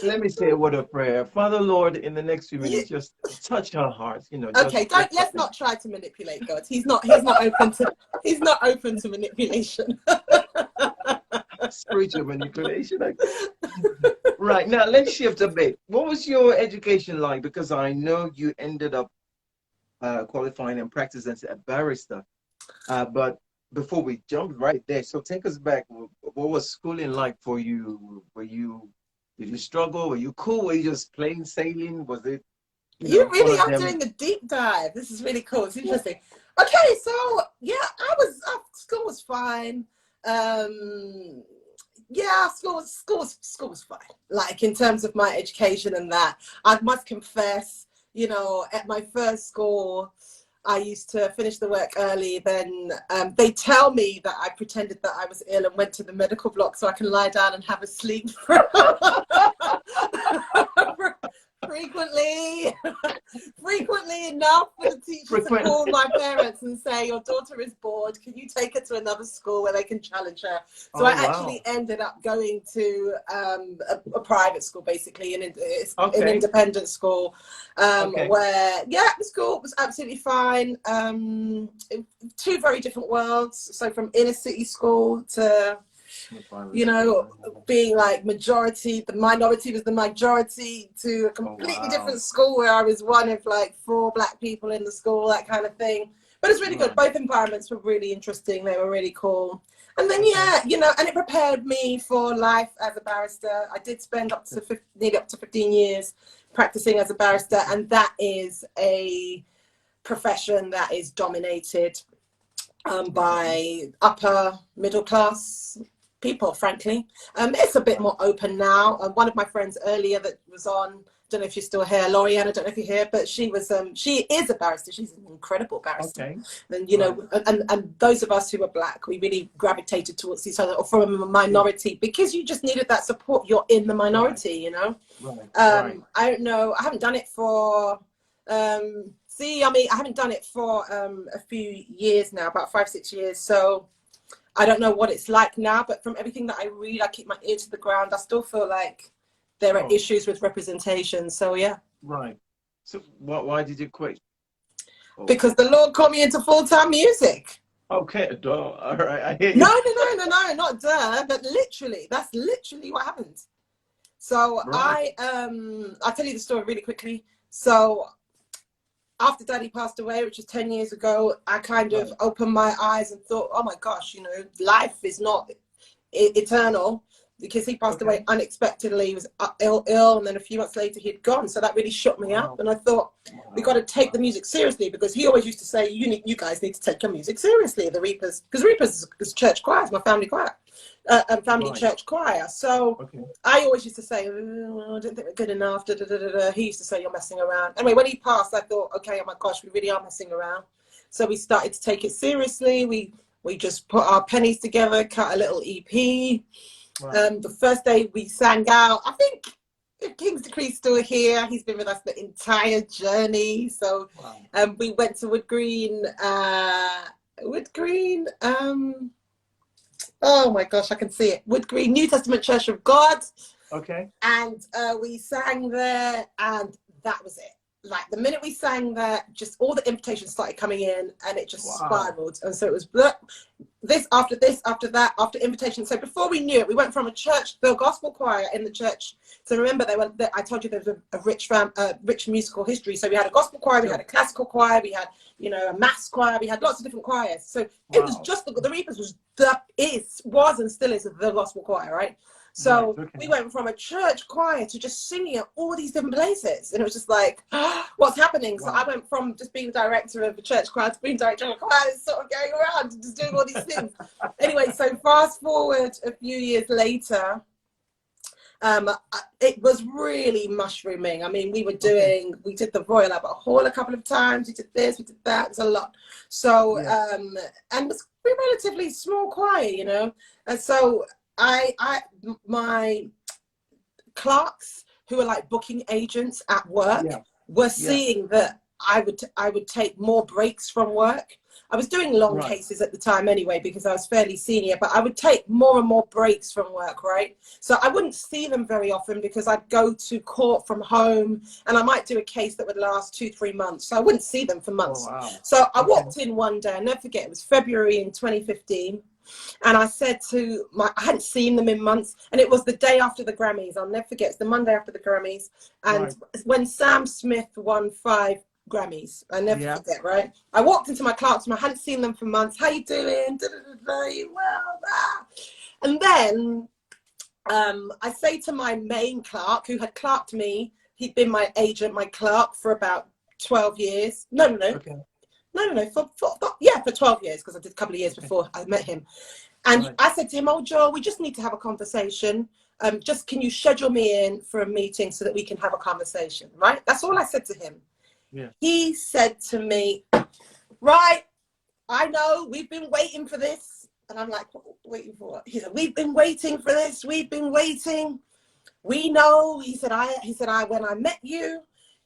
Let me say a word of prayer. Father, Lord, in the next few minutes, just touch our hearts. You know. Okay, let's not try to manipulate God. He's not open to manipulation. Spiritual manipulation. Right, now let's shift a bit. What was your education like? Because I know you ended up qualifying and practicing as a barrister. But before we jump right there, so take us back. What was schooling like for you? Did you struggle? Were you cool? Were you just plain sailing? Was it? You really are doing the deep dive. This is really cool. It's interesting. Okay, so yeah, school was fine. Yeah, school was fine. Like, in terms of my education and that, I must confess, you know, at my first school, I used to finish the work early. Then they tell me that I pretended that I was ill and went to the medical block so I can lie down and have a sleep. Frequently enough for the teachers to call my parents and say, "Your daughter is bored, can you take her to another school where they can challenge her?" So I actually ended up going to a private school, basically, an independent school, where, the school was absolutely fine. Two very different worlds. So from inner city school to, you know, being like the minority was the majority, to a completely different school where I was one of like 4 black people in the school, that kind of thing. But it's really good. Both environments were really interesting. They were really cool. And then, you know, and it prepared me for life as a barrister. I did spend nearly up to 15 years practicing as a barrister. And that is profession that is dominated by upper middle class people, frankly. It's a bit more open now. One of my friends earlier that was on, don't know if she's still here, Lorianne, I don't know if you're here, but she is a barrister. She's an incredible barrister. Okay. And, you know, and those of us who are Black, we really gravitated towards each other, or from a minority, because you just needed that support. You're in the minority, you know? I don't know. I haven't done it for, I haven't done it for a few years now, about 5-6 years. So I don't know what it's like now, but from everything that I read, I keep my ear to the ground. I still feel like there are issues with representation. So yeah. Right. So why did you quit? Because the Lord called me into full-time music. Okay, all right, I hear you. No, not duh, but literally, that's literally what happened. So I'll tell you the story really quickly. So after Daddy passed away, which was 10 years ago, I kind of opened my eyes and thought, oh my gosh, you know, life is not eternal, because he passed away unexpectedly. He was ill, and then a few months later he'd gone. So that really shook me up, and I thought, we got to take the music seriously, because he always used to say, you guys need to take your music seriously, the Reapers, because Reapers is church choir, it's my family choir, family church choir. So I always used to say, oh, I don't think we're good enough. He used to say, you're messing around. Anyway, when he passed, I thought, okay, oh my gosh, we really are messing around. So we started to take it seriously. We just put our pennies together, cut a little EP. The first day we sang out, I think if King's Decree's still here, he's been with us the entire journey. So we went to Wood Green, oh my gosh, I can see it. Wood Green, New Testament Church of God. Okay. And we sang there, and that was it. Like the minute we sang there, just all the invitations started coming in, and it just spiraled. And so it was this, after that, after invitation. So before we knew it, we went from a church, the gospel choir in the church. So remember, I told you there was a rich musical history. So we had a gospel choir, we had a classical choir, we had, you know, a mass choir, we had lots of different choirs. So it was just the Reapers was and still is the gospel choir, right? So we went from a church choir to just singing at all these different places. And it was just like, what's happening? So I went from just being director of a church choir to being director of a choir, sort of going around and just doing all these things. Anyway, so fast forward a few years later, it was really mushrooming. I mean, we did the Royal Albert Hall a couple of times. We did this, we did that. It's a lot. So, and it was a relatively small choir, you know. And so my clerks, who are like booking agents at work, were seeing that I would take more breaks from work. I was doing long cases at the time anyway, because I was fairly senior, but I would take more and more breaks from work, right? So I wouldn't see them very often, because I'd go to court from home, and I might do a case that would last 2-3 months. So I wouldn't see them for months. So I walked in one day, I'll never forget, it was February in 2015. And I said to I hadn't seen them in months, and it was the day after the Grammys. I'll never forget, it's the Monday after the Grammys. And when Sam Smith won 5 Grammys, I never forget, right? I walked into my clerk's room, I hadn't seen them for months. How you doing? And then I say to my main clerk, who had clerked me, he'd been my agent, my clerk, for about 12 years. No, for 12 years, because I did a couple of years before I met him. And I said to him, oh, Joel, we just need to have a conversation. Just can you schedule me in for a meeting so that we can have a conversation, right? That's all I said to him. He said to me, right, I know, we've been waiting for this. And I'm like, waiting for what? He said, we've been waiting for this. We've been waiting. We know. He said, when I met you,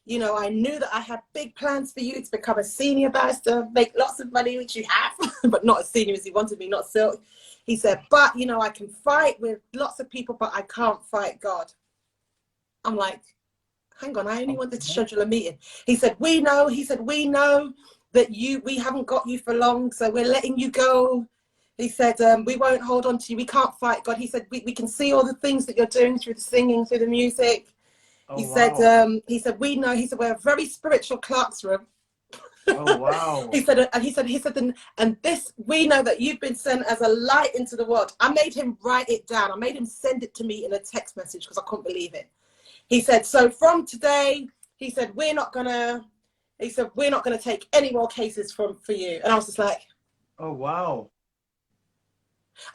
you know, I knew that I had big plans for you to become a senior barrister, make lots of money, which you have, but not as senior as he wanted me, not silk. He said, but, you know, I can fight with lots of people, but I can't fight God. I'm like, hang on, I only wanted to schedule a meeting. He said, we know that we haven't got you for long, so we're letting you go. He said, we won't hold on to you. We can't fight God. He said, we can see all the things that you're doing through the singing, through the music. He said, we know. He said, we're a very spiritual clerk's room. Oh, wow. he said, and this, we know that you've been sent as a light into the world. I made him write it down. I made him send it to me in a text message, because I couldn't believe it. He said, so from today, he said, we're not gonna He said, we're not going to take any more cases for you. And I was just like, Oh, wow.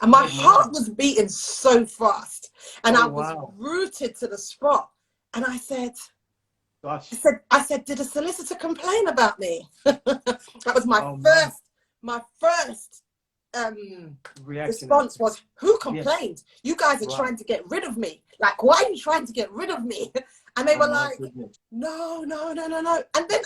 and my Oh, heart my. was beating so fast, and Oh, I was wow. rooted to the spot. And I said, Gosh. did a solicitor complain about me? That was Oh, my. my first Reaction. response was, who Yeah. Yes. complained? You guys are Right. trying to get rid of me. Like, why are you trying to get rid of me? And they Oh, were my like, goodness. no. And then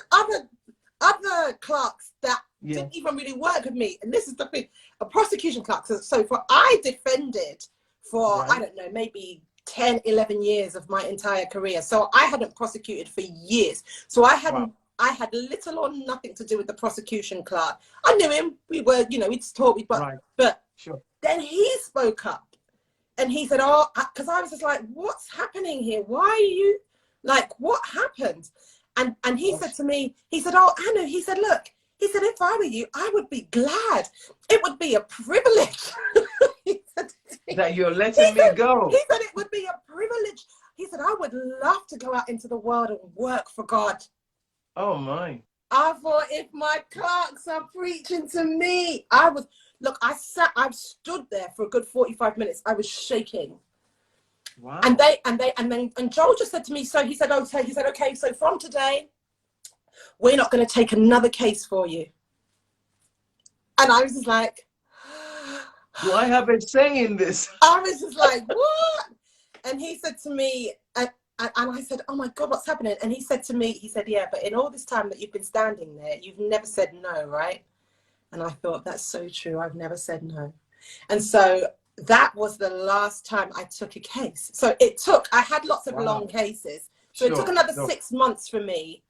other clerks that Yeah. didn't even really work with me. And this is the thing, a prosecution clerk. So I defended for, Right. I don't know, maybe 10, 11 years of my entire career. So I hadn't prosecuted for years. So I had little or nothing to do with the prosecution clerk. I knew him. We were, we'd talk, but Sure. then he spoke up and he said, oh, because I was just like, what's happening here? Why are you, like, what happened? And he said to me, he said, oh, Anu, he said, look, he said, if I were you, I would be glad. It would be a privilege. He said, That you're letting me go. He said, it would be a privilege. He said, I would love to go out into the world and work for God. Oh, my. I thought, if my clerks are preaching to me, I stood there for a good 45 minutes. I was shaking. Wow. And Joel just said to me, so he said, okay, so from today, we're not going to take another case for you. And I was just like, do I have a say in this? I was just like, what? And he said to me, and I said, oh my God, what's happening? And he said to me, he said, yeah, but in all this time that you've been standing there, you've never said no, right? And I thought, that's so true. I've never said no. And so that was the last time I took a case. So I had lots of long cases. So it took another 6 months for me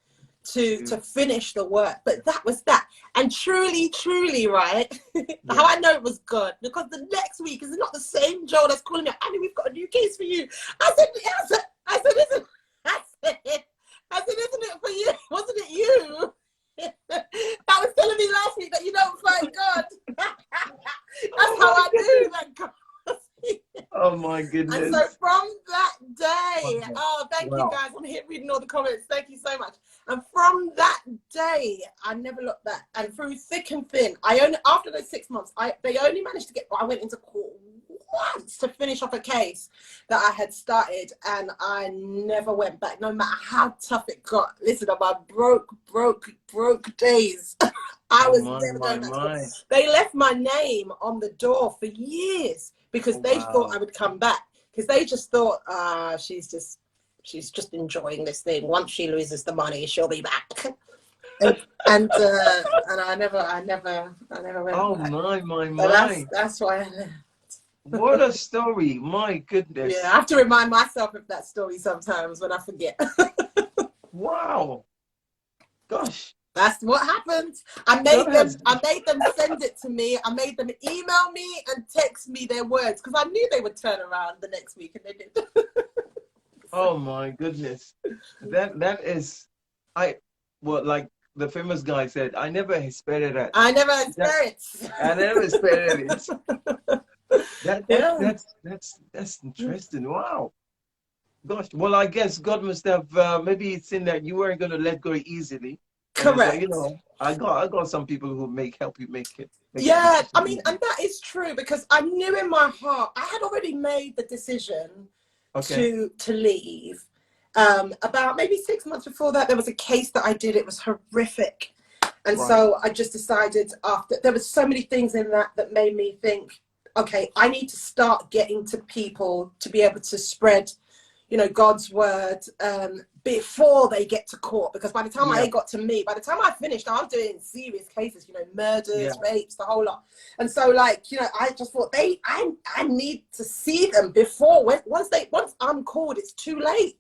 to finish the work. But that was that. And truly, right, how I know it was good, because the next week is not the same Joel that's calling me, Annie, we've got a new case for you. I said, isn't it for you? Wasn't it you? That was telling me last week that you don't fight God. That's how I knew that God. Oh my goodness. And so from that day, thank you guys. I'm here reading all the comments. Thank you so much. And from that day, I never looked back. And through thick and thin, after those 6 months, they only managed to I went into court once to finish off a case that I had started, and I never went back, no matter how tough it got. Listen, on my broke days, I was never going back to court. They left my name on the door for years because they thought I would come back, because they just thought, she's just enjoying this thing. Once she loses the money, she'll be back. and I never went Oh back. my. That's why I left. What a story. My goodness. Yeah, I have to remind myself of that story sometimes when I forget. Wow. Gosh. That's what happened. I made them send it to me. I made them email me and text me their words, because I knew they would turn around the next week, and they did. Oh my goodness. That is, like the famous guy said, I never expected that. I never experienced. I never expected it. That's interesting. Wow. Gosh. Well, I guess God must have maybe seen that you weren't going to let go easily. Correct. So, I got some people who help you make it. Yeah, I mean, and that is true, because I knew in my heart I had already made the decision to leave. About maybe 6 months before that, there was a case that I did. It was horrific, and so I just decided, after there was so many things in that made me think, okay, I need to start getting to people to be able to spread, God's word before they get to court. Because by the time I got to me, by the time I finished, I was doing serious cases, murders, rapes, the whole lot. And so, I just thought I need to see them before, once I'm called, it's too late.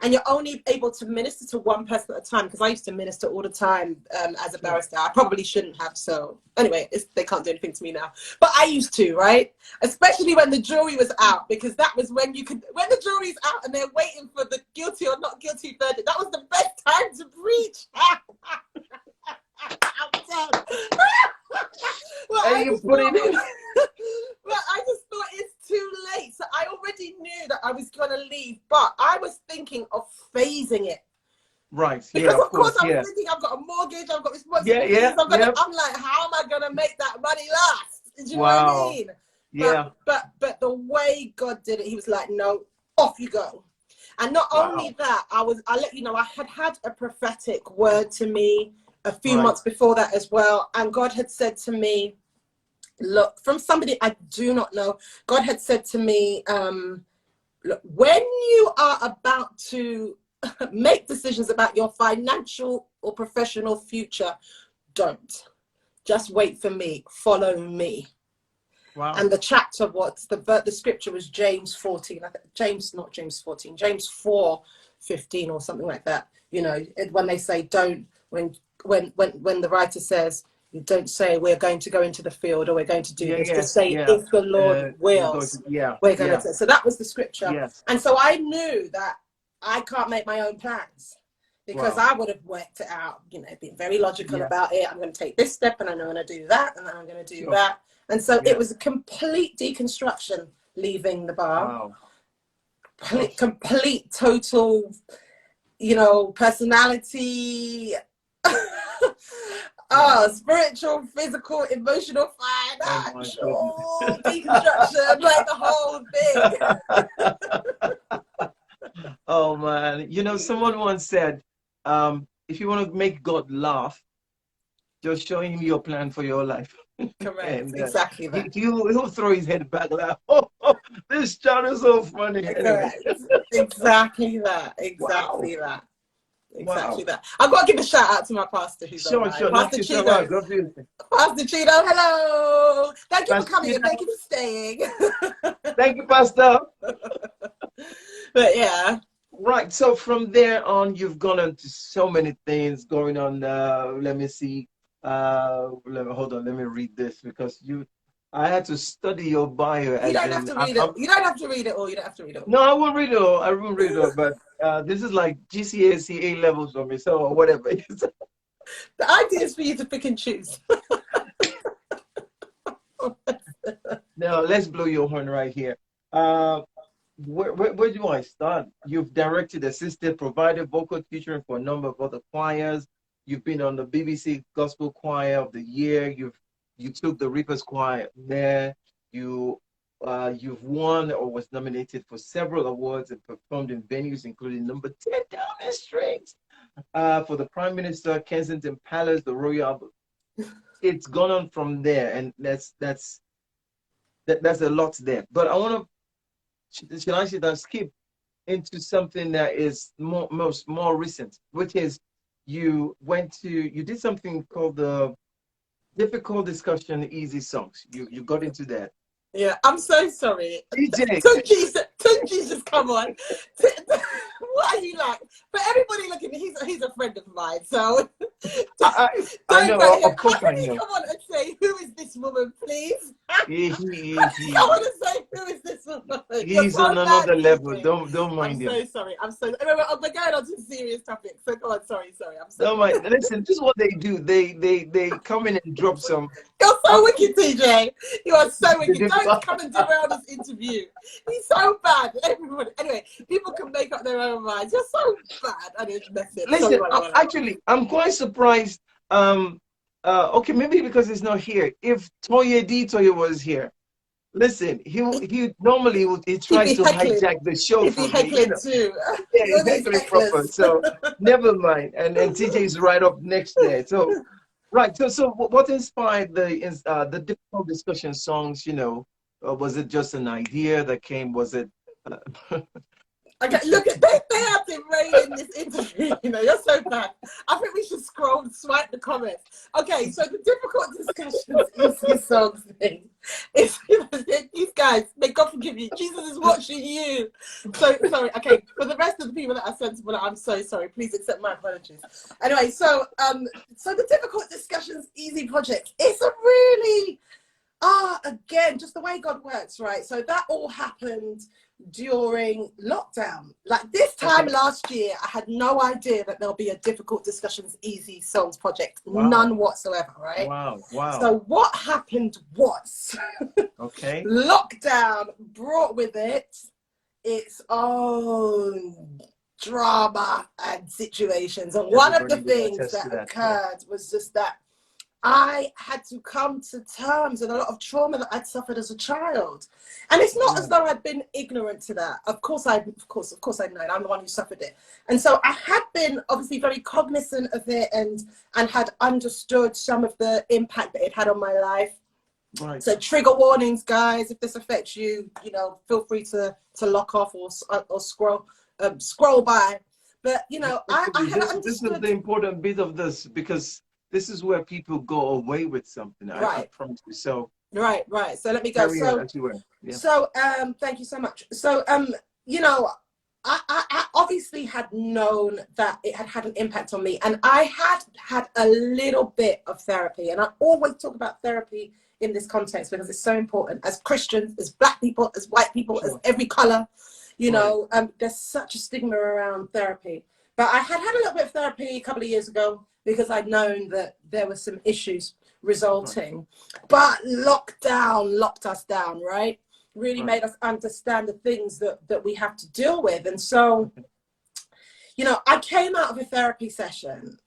And you're only able to minister to one person at a time, because I used to minister all the time as a barrister. I probably shouldn't have. So anyway, they can't do anything to me now. But I used to, right? Especially when the jury was out, because that was when when the jury's out and they're waiting for the guilty or not guilty verdict, that was the best time to preach. Well, and you put it in. But I just thought it's too late. So I already knew that I was going to leave, but I was thinking of phasing it. Right. Yeah, Because of of course course. I was Yeah. thinking I've got a mortgage, I've got Yeah, responsibilities. yeah, yeah. I'm like, how am I gonna make that money last? Do you know what I Wow. mean? Yeah. But the way God did it, he was like, no, off you go. And not Wow. only that, I let you know, I had a prophetic word to me a few Right. months before that as well. And God had said to me, look, from somebody I do not know, God had said to me, look, when you are about to make decisions about your financial or professional future, don't. Just wait for me. Follow me. Wow. And the chapter, the scripture was James 14. Not James 14, James 4:15 or something like that. You know, when they say don't, when the writer says, you don't say we're going to go into the field or we're going to do Yeah, this. yeah, Just say yeah. if the Lord We're going to, wills, yeah, we're going yeah. to. So that was the scripture. Yes. And so I knew that I can't make my own plans because Wow. I would have worked it out, you know, being very logical Yes. about it. I'm going to take this step and I know I'm going to do that and then I'm going to do Sure. that. And so it Yes. was a complete deconstruction leaving the bar, Wow. Oh, complete, total, you know, personality, wow. spiritual, physical, emotional, Oh my goodness. financial deconstruction, like the whole thing. Oh man. You know, someone once said, if you want to make God laugh, just show him your plan for your life. Correct, And exactly that. he'll throw his head back like, oh, this child is so funny. Anyway. Correct, exactly that, Wow. exactly that. Wow. Exactly that. I've got to give a shout out to my pastor who's Sure, online. sure. Knock Pastor yourself out. Chido. God bless you. Pastor Chido, hello. Thank you for Pastor, coming and thank you for staying. thank you, Pastor. But yeah. Right. So from there on, you've gone on to so many things going on. Let me see. Hold on. Let me read this because I had to study your bio You as don't have in, to read it. You don't have to read it all. You don't have to read it all. no, I won't read it all. I won't read it all, but this is like GCSE A levels for me. So whatever. The idea is for you to pick and choose. Now let's blow your horn right here. Uh, where do I start? You've directed, assisted, provided vocal tutoring for a number of other choirs. You've been on the BBC Gospel Choir of the Year. You took the Reapers Choir there. You've won or was nominated for several awards and performed in venues including number 10 Downing Street for the Prime Minister, Kensington Palace, the Royal Albert. It's gone on from there, and that's a lot there. But I want to, shall I say that, skip into something that is more recent, which is you did something called the difficult discussion easy songs. You got into that. Yeah, I'm so sorry. DJ, Tunji's just come on. What are you like? For everybody looking, he's a friend of mine, so I don't know, go here. of How course can I he know. come on and say, who is this woman, please? He Come on and say, who is this woman? You're he's on so bad, another level. TJ. Don't I'm mind him. so sorry. I'm so. Anyway, we're going on to a serious topic. So go on. Sorry. I'm Don't sorry. mind. Listen, this is what they do. They come in and drop some. You're so Um, wicked, TJ. You are so the wicked. Don't diff- come and derail this interview. He's so bad. Everybody. Anyway, people can make up their own minds. You're so bad. I didn't mess it. Sorry, Listen, actually, I'm quite surprised. Okay, maybe because it's not here. If Toye was here, listen, he normally he He'd tries be to heckling. hijack the show He'd be from me. heckling too. Yeah, All he's these heckling proper. hecklers. So never mind. And TJ is right up next there. So right. So what inspired the difficult discussion songs? Was it just an idea that came? Was it? Okay, look, they have to rail in this interview. You know, you're so bad. I think we should scroll and swipe the comments. Okay, so the difficult discussions is this song's thing. It's, you know, these guys, may God forgive you. Jesus is watching you. So sorry. Okay, for the rest of the people that are sensible, I'm so sorry. Please accept my apologies. Anyway, so the difficult discussions, easy project. It's a really again, just the way God works, right? So that all happened during lockdown. Like this time Okay. last year, I had no idea that there'll be a difficult discussions, easy songs project. Wow. None whatsoever, right? Wow. Wow. So what happened was Okay. lockdown brought with it its own drama and situations. And one of the Everybody will things attest that to that. Yeah. occurred was just that I had to come to terms with a lot of trauma that I'd suffered as a child. And it's not as though I'd been ignorant to that. Of course I know it. I'm the one who suffered it. And so I had been obviously very cognizant of it and had understood some of the impact that it had on my life. Right. So trigger warnings, guys, if this affects you, you know, feel free to lock off or scroll by. But, you know, I had understood. This is the important bit of this, because this is where people go away with something. I promise you. So right. So let me go. So thank you so much. So you know, I obviously had known that it had had an impact on me, and I had a little bit of therapy, and I always talk about therapy in this context because it's so important. As Christians, as Black people, as white people, as every color, you know, there's such a stigma around therapy. But I had a little bit of therapy a couple of years ago because I'd known that there were some issues resulting. But lockdown locked us down, right? Really made us understand the things that we have to deal with. And so, you know, I came out of a therapy session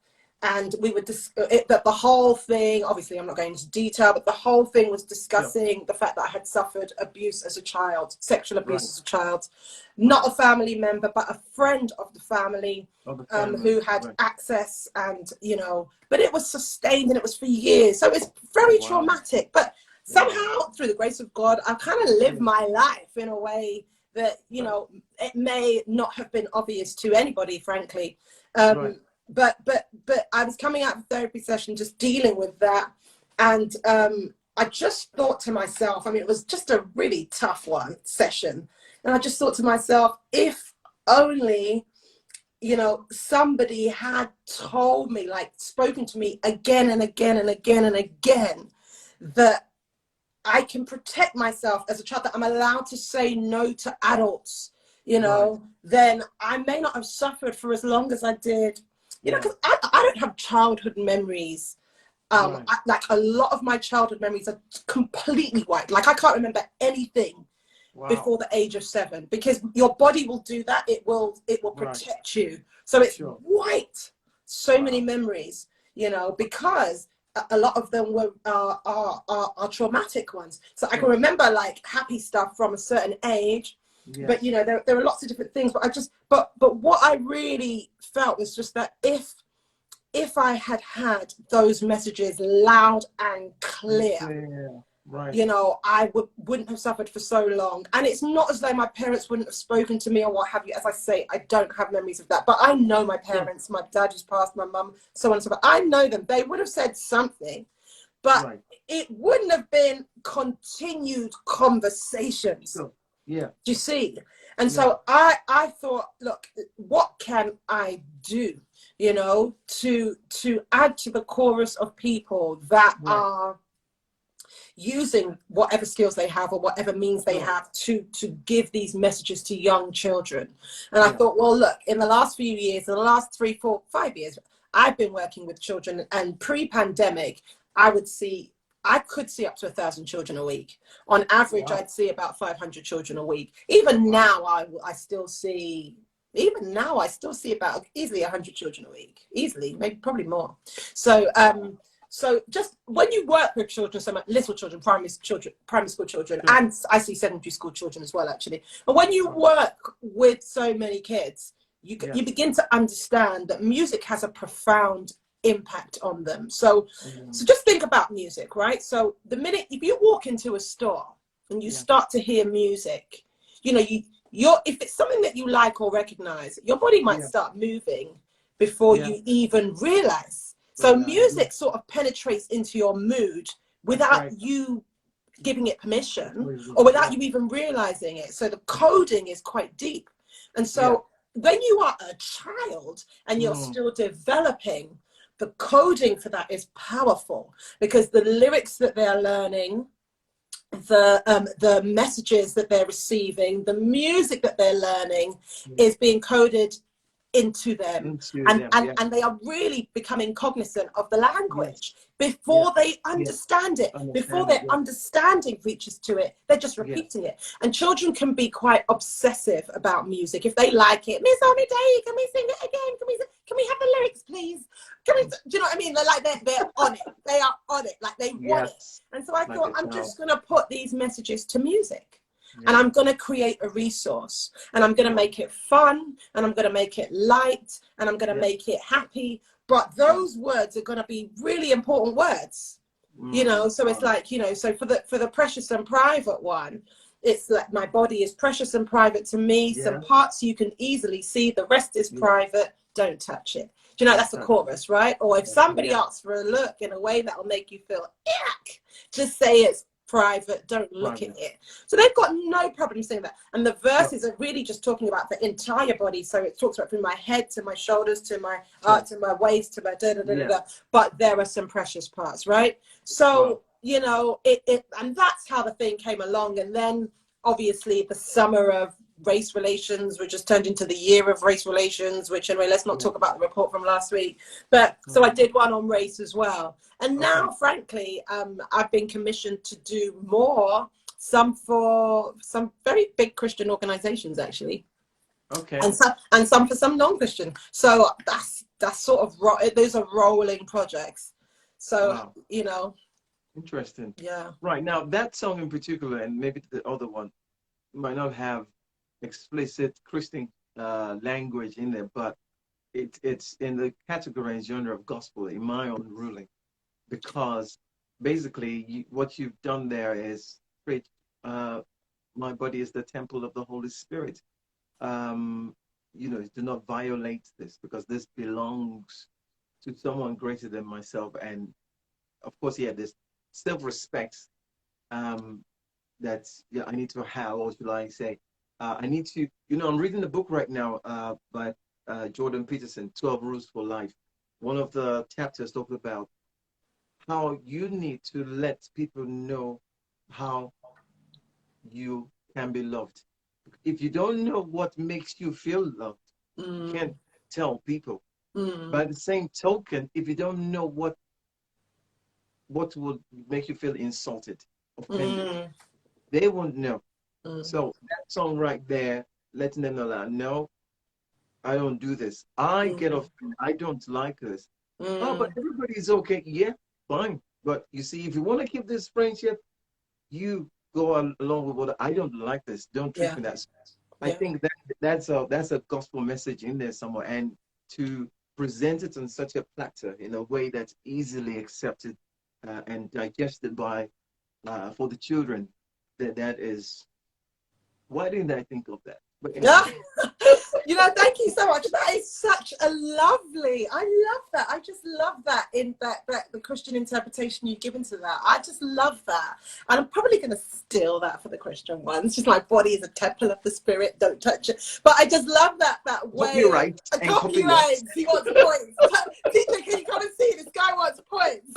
and we would the whole thing, obviously I'm not going into detail, but the whole thing was discussing the fact that I had suffered abuse as a child, sexual abuse as a child, not a family member, but a friend of the family, who had access, and, you know, but it was sustained and it was for years. So it's very traumatic, but somehow through the grace of God, I've kind of lived my life in a way that, you know, it may not have been obvious to anybody, frankly. But I was coming out of a therapy session just dealing with that, and I just thought to myself, I mean, it was just a really tough session, and I just thought to myself, if only, you know, somebody had told me, like spoken to me again and again and again and again, that I can protect myself as a child, that I'm allowed to say no to adults, you know, then I may not have suffered for as long as I did. You know, because I don't have childhood memories. Like a lot of my childhood memories are completely wiped. Like I can't remember anything before the age of 7, because your body will do that. It will protect you. So it's wiped so many memories, you know, because a lot of them were are traumatic ones. So I can remember like happy stuff from a certain age. But you know, there are lots of different things, but what I really felt was just that if I had those messages loud and clear, you know, I wouldn't have suffered for so long. And it's not as though my parents wouldn't have spoken to me or what have you. As I say, I don't have memories of that, but I know my parents, my dad who's passed, my mum, so on and so forth. I know them. They would have said something, but it wouldn't have been continued conversations. Do you see? And so I thought, look, what can I do, you know, to add to the chorus of people that are using whatever skills they have or whatever means they have to give these messages to young children. And I thought, well, look, in the last few years, in the last 3, 4, 5 years, I've been working with children, and pre-pandemic, I could see up to 1,000 children a week. On average, I'd see about 500 children a week. Even now, I still see about easily 100 children a week. Easily, maybe probably more. So, so just when you work with children, so much, little children, primary school children, and I see secondary school children as well, actually. And when you work with so many kids, you begin to understand that music has a profound impact on them. So just think about music, right? So the minute if you walk into a store and you start to hear music, you know, if it's something that you like or recognize, your body might start moving before you even realize. So music sort of penetrates into your mood without you giving it permission or without you even realizing it. So the coding is quite deep. And so when you are a child and you're still developing, the coding for that is powerful, because the lyrics that they're learning, the messages that they're receiving, the music that they're learning is being coded into them, Into and them, yeah. and they are really becoming cognizant of the language Yes. before Yeah. they Yeah. understand it. Before Understand it. their Yeah. understanding reaches to it, they're just Yes. repeating it. And children can be quite obsessive about music. If they like it, Miss Omideyi, can we sing it again? Can we have the lyrics, please? Can we? Do you know what I mean? They're like they're on it. They are on it. Like they want it. Yes. And so I Like thought, a I'm child. just gonna put these messages to music. Yeah. And I'm going to create a resource, and I'm going to make it fun, and I'm going to make it light, and I'm going to make it happy. But those words are going to be really important words, you know. So it's like, you know, so for the precious and private one, it's like my body is precious and private to me. Some parts you can easily see, the rest is private. Don't touch it. Do you know, that's the chorus, right? Or if somebody asks for a look in a way that will make you feel yuck, just say it's private, don't look at it. So they've got no problem saying that. And the verses are really just talking about the entire body. So it talks about from my head to my shoulders to my to my waist to my da da da da. But there are some precious parts, right? So you know, it and that's how the thing came along. And then obviously the summer of race relations, which just turned into the year of race relations, which anyway, let's not talk about the report from last week. But so I did one on race as well. And now, frankly, I've been commissioned to do more, some for some very big Christian organizations, actually. Okay. And some for some non-Christian. So that's sort of, those are rolling projects. So, you know. Interesting. Yeah. Right. Now, that song in particular, and maybe the other one, might not have explicit Christian language in there, but it's in the category and genre of gospel, in my own ruling, because basically what you've done there is preach, my body is the temple of the Holy Spirit. You know, do not violate this, because this belongs to someone greater than myself. And of course, this self-respect that I need to have, or should I say, I need to, you know, I'm reading the book right now by Jordan Peterson, 12 Rules for Life. One of the chapters talks about how you need to let people know how you can be loved. If you don't know what makes you feel loved, you can't tell people. By the same token, if you don't know what would make you feel insulted, offended, they won't know. So that song right there, letting them know that, no, I don't do this. I get offended. I don't like this. Oh, but everybody's okay. Yeah, fine. But you see, if you want to keep this friendship, you go along with what I don't like this. Don't treat me that. I think that's a gospel message in there somewhere, and to present it on such a platter in a way that's easily accepted and digested by for the children, that is. Why didn't I think of that? But anyway. You know, thank you so much. That is such a lovely, I love that. I just love that in that the Christian interpretation you've given to that. I just love that. And I'm probably going to steal that for the Christian ones. Just my body is a temple of the Spirit, don't touch it. But I just love that way. Copyright and copyright. He wants points. TJ, can you come and see? This guy wants points.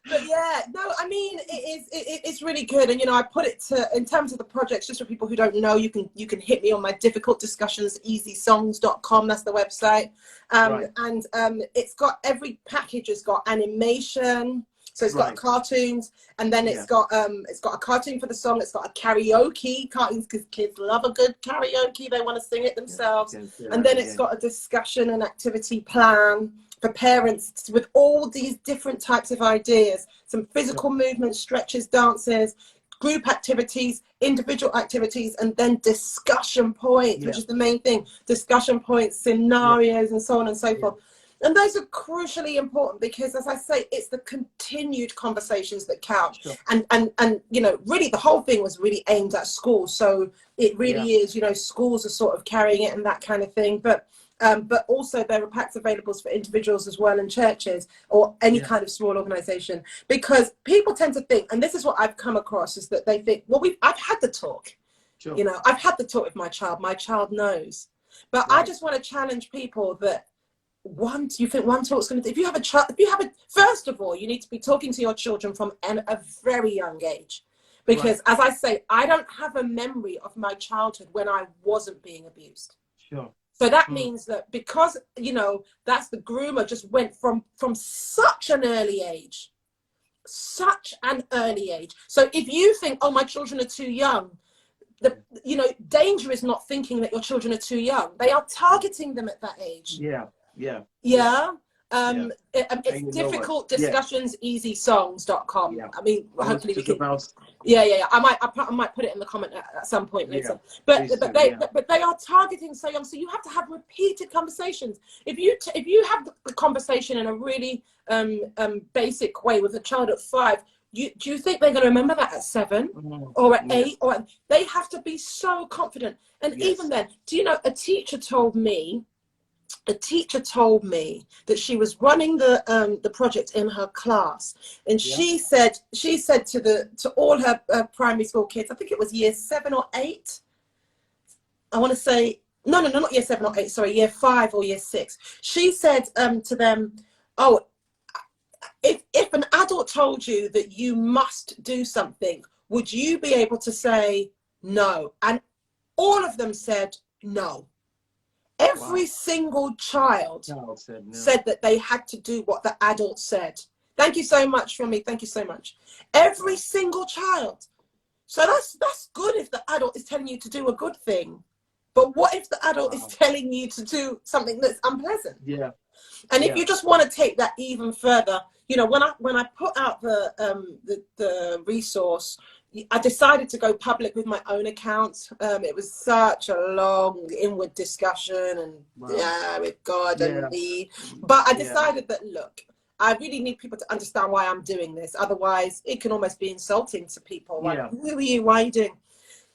But yeah, no, I mean, it's really good. And, you know, I put it to, in terms of the projects, just for people who don't know, you can hit me on my difficult discussions, easysongs.com. That's the website. And it's got, every package has got animation. So it's got cartoons, and then it's got a cartoon for the song. It's got a karaoke cartoons, because kids love a good karaoke. They want to sing it themselves. And then it's got a discussion and activity plan for parents with all these different types of ideas, some physical movement, stretches, dances, group activities, individual activities, and then discussion points, which is the main thing, discussion points, scenarios, and so on and so forth. And those are crucially important, because, as I say, it's the continued conversations that count. And you know, really the whole thing was really aimed at schools. So it really is, you know, schools are sort of carrying it and that kind of thing. But also there are packs available for individuals as well, in churches or any kind of small organization, because people tend to think, and this is what I've come across, is that they think, well, I've had the talk, you know, I've had the talk with my child knows. But I just want to challenge people that you think one talk's going to do, if you have a first of all, you need to be talking to your children from a very young age, because as I say, I don't have a memory of my childhood when I wasn't being abused. Sure. So that means that because, you know, that's the groomer just went from such an early age. Such an early age. So if you think, oh, my children are too young, you know, danger is not thinking that your children are too young. They are targeting them at that age. Yeah. Yeah. Yeah. Yeah. It's You know what? difficult Yeah. discussions, easysongs.com. Yeah. I mean, I was hopefully we just can. about. Yeah. I might put it in the comment at some point later. Yeah. But Please do, but they are targeting so young. So you have to have repeated conversations. If you have the conversation in a really basic way with a child at 5, do you think they're going to remember that at 7 or at 8? Or they have to be so confident. And even then, do you know, a teacher told me that she was running the project in her class, and she said to all her primary school kids, I think it was year 7 or 8. I want to say no, not year 7 or 8. Sorry, year 5 or year 6. She said to them, "Oh, if an adult told you that you must do something, would you be able to say no?" And all of them said no. Every single child said that they had to do what the adult said. Thank you so much from me. Thank you so much. Every single child. So that's good if the adult is telling you to do a good thing. But what if the adult is telling you to do something that's unpleasant? Yeah. And if you just want to take that even further, you know, when I put out the resource, I decided to go public with my own account. It was such a long inward discussion and with God and me. But I decided that, look, I really need people to understand why I'm doing this. Otherwise, it can almost be insulting to people. Like, who are you? Why are you doing?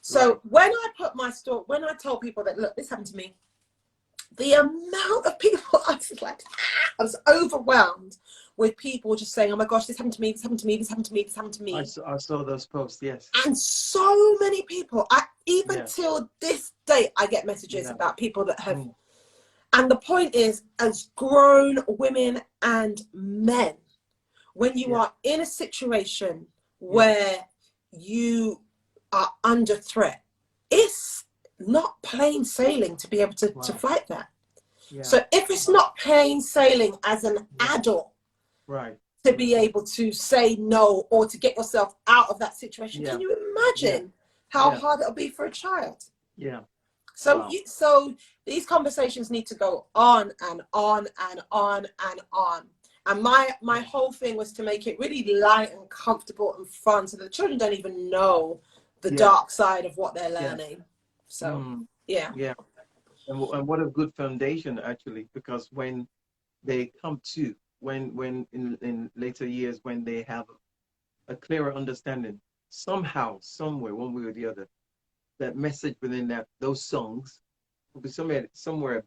So when I put my story, when I told people that, look, this happened to me, the amount of people, I was like, I was overwhelmed with people just saying, oh my gosh, this happened to me, this happened to me, this happened to me, this happened to me. I saw those posts, yes. And so many people, even till this day, I get messages about people that have, and the point is, as grown women and men, when you are in a situation where you are under threat, it's not plain sailing to be able to fight that. So if it's not plain sailing as an adult to be able to say no or to get yourself out of that situation, can you imagine how hard it'll be for a child? So so these conversations need to go on and on and on and on. And my whole thing was to make it really light and comfortable and fun, so that the children don't even know the dark side of what they're learning. So and what a good foundation, actually, because when they come to when in later years, when they have a clearer understanding, somehow, somewhere, one way or the other, that message within those songs will be somewhere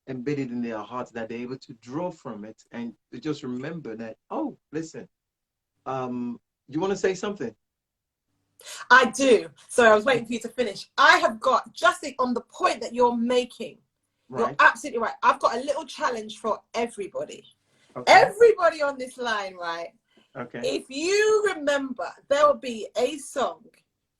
embedded in their hearts, that they're able to draw from it and to just remember that, oh, listen, you want to say something? I do. So I was waiting for you to finish. I have got, just on the point that you're making, you're absolutely right. I've got a little challenge for everybody. Everybody on this line, right? If you remember, there will be a song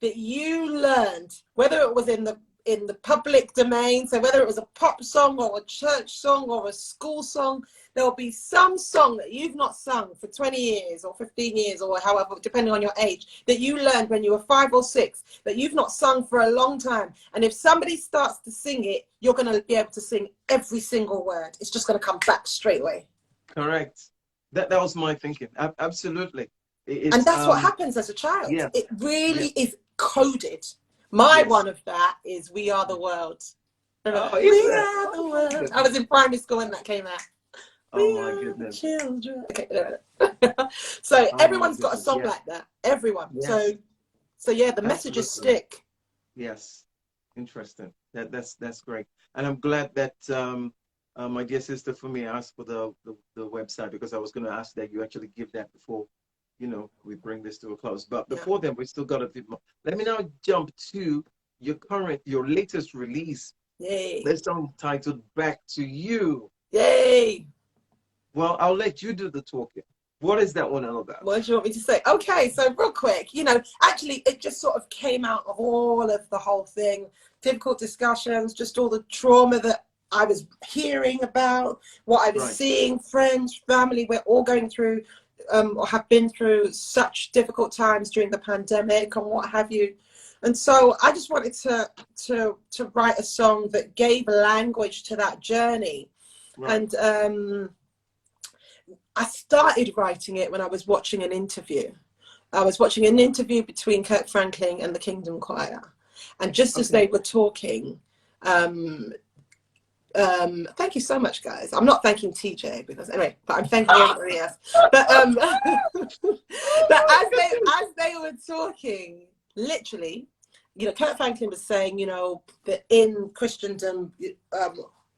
that you learned, whether it was in the public domain, so whether it was a pop song or a church song or a school song, there will be some song that you've not sung for 20 years or 15 years or however, depending on your age, that you learned when you were 5 or 6, that you've not sung for a long time. And if somebody starts to sing it, you're going to be able to sing every single word. It's just going to come back straight away. Correct. That was my thinking. Absolutely. And that's what happens as a child. It really is coded. My one of that is "We Are the World." We are the world. I was in primary school when that came out. Oh my goodness. Children. Okay. So everyone's got a song like that. Everyone. So yeah, the messages stick. Yes. Interesting. That's great. And I'm glad that my dear sister Fumi asked for the website, because I was going to ask that you actually give that before, you know, we bring this to a close. But before then, we still got a bit more. Let me now jump to your latest release. Yay. The song titled "Back to You." Yay. Well, I'll let you do the talking. What is that one all about? What do you want me to say? Okay, so real quick, you know, actually it just sort of came out of all of the whole thing, difficult discussions, just all the trauma that I was hearing about, what I was seeing, friends, family, we're all going through or have been through such difficult times during the pandemic and what have you. And so I just wanted to write a song that gave language to that journey. And I started writing it when I was watching an interview. I was watching an interview between Kirk Franklin and the Kingdom Choir. And just as they were talking, thank you so much, guys. I'm not thanking TJ because anyway, but I'm thanking everybody else. But but as they were talking, literally, you know, Kirk Franklin was saying, you know, that in Christendom,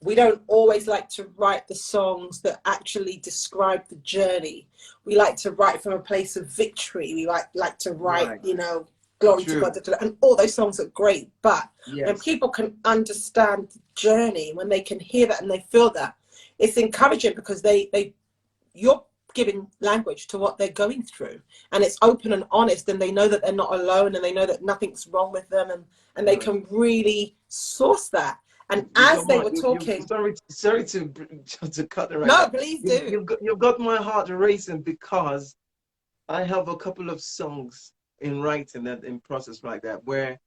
we don't always like to write the songs that actually describe the journey. We like to write from a place of victory. We like to write, you know, glory to God, and all those songs are great. But when people can understand the journey, when they can hear that and they feel that, it's encouraging because you're giving language to what they're going through, and it's open and honest, and they know that they're not alone, and they know that nothing's wrong with them, and they can really source that. And as they were talking, sorry to cut it right no, now. please do. You've got my heart racing because I have a couple of songs in writing that in process like that where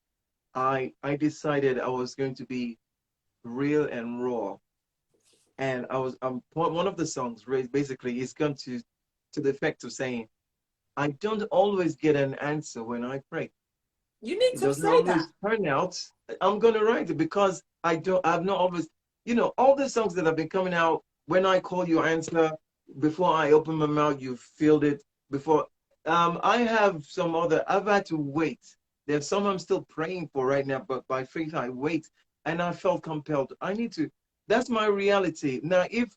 I decided I was going to be real and raw, and one of the songs basically is going to the effect of saying I don't always get an answer when I pray. You need It to doesn't say always that. turn out. I'm gonna write it because I've not always, you know, all the songs that have been coming out. When I call you answer, before I open my mouth, you filled it. Before, I have some other. I've had to wait. There's some I'm still praying for right now, but by faith I wait, and I felt compelled. I need to. That's my reality now. If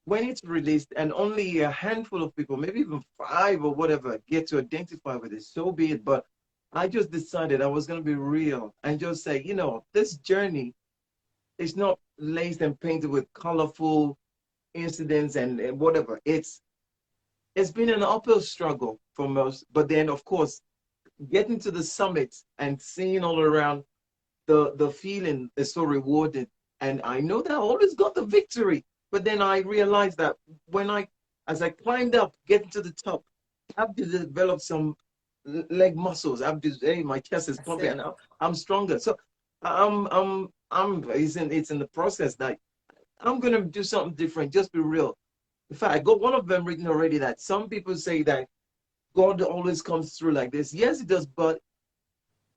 when it's released and only a handful of people, maybe even 5 or whatever, get to identify with it, so be it. But I just decided I was going to be real and just say, you know, this journey is not laced and painted with colorful incidents and whatever. It's been an uphill struggle for most, but then of course, getting to the summit and seeing all around, the feeling is so rewarding. And I know that I always got the victory, but then I realized that as I climbed up, getting to the top, I have to develop some leg muscles. Hey, my chest is pumping, and I'm stronger. So it's in the process that I'm gonna do something different. Just be real. In fact, I got one of them written already that some people say that God always comes through like this. Yes, it does, but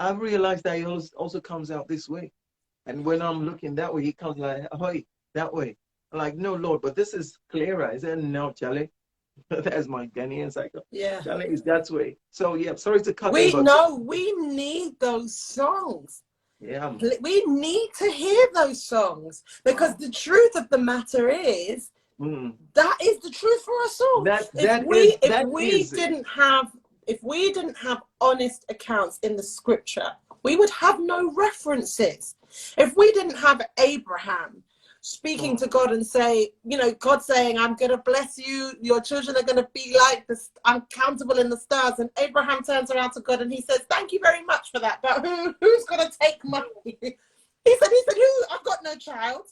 I've realized that he also comes out this way. And when I'm looking that way, he comes like, oh, that way. I'm like, no, Lord, but this is clearer. Is it no, Charlie? That's my Ghanaian cycle. Yeah. Charlie is that way. So yeah, sorry to cut We in, but know we need those songs. yeah, We need to hear those songs because the truth of the matter is that is the truth for us all. If we didn't have honest accounts in the scripture, we would have no references. If we didn't have Abraham speaking to God and say, you know, God saying, I'm going to bless you, your children are going to be like this, I'm countable in the stars. And Abraham turns around to God and he says, thank you very much for that, but who's going to take my... He said, who? I've got no child.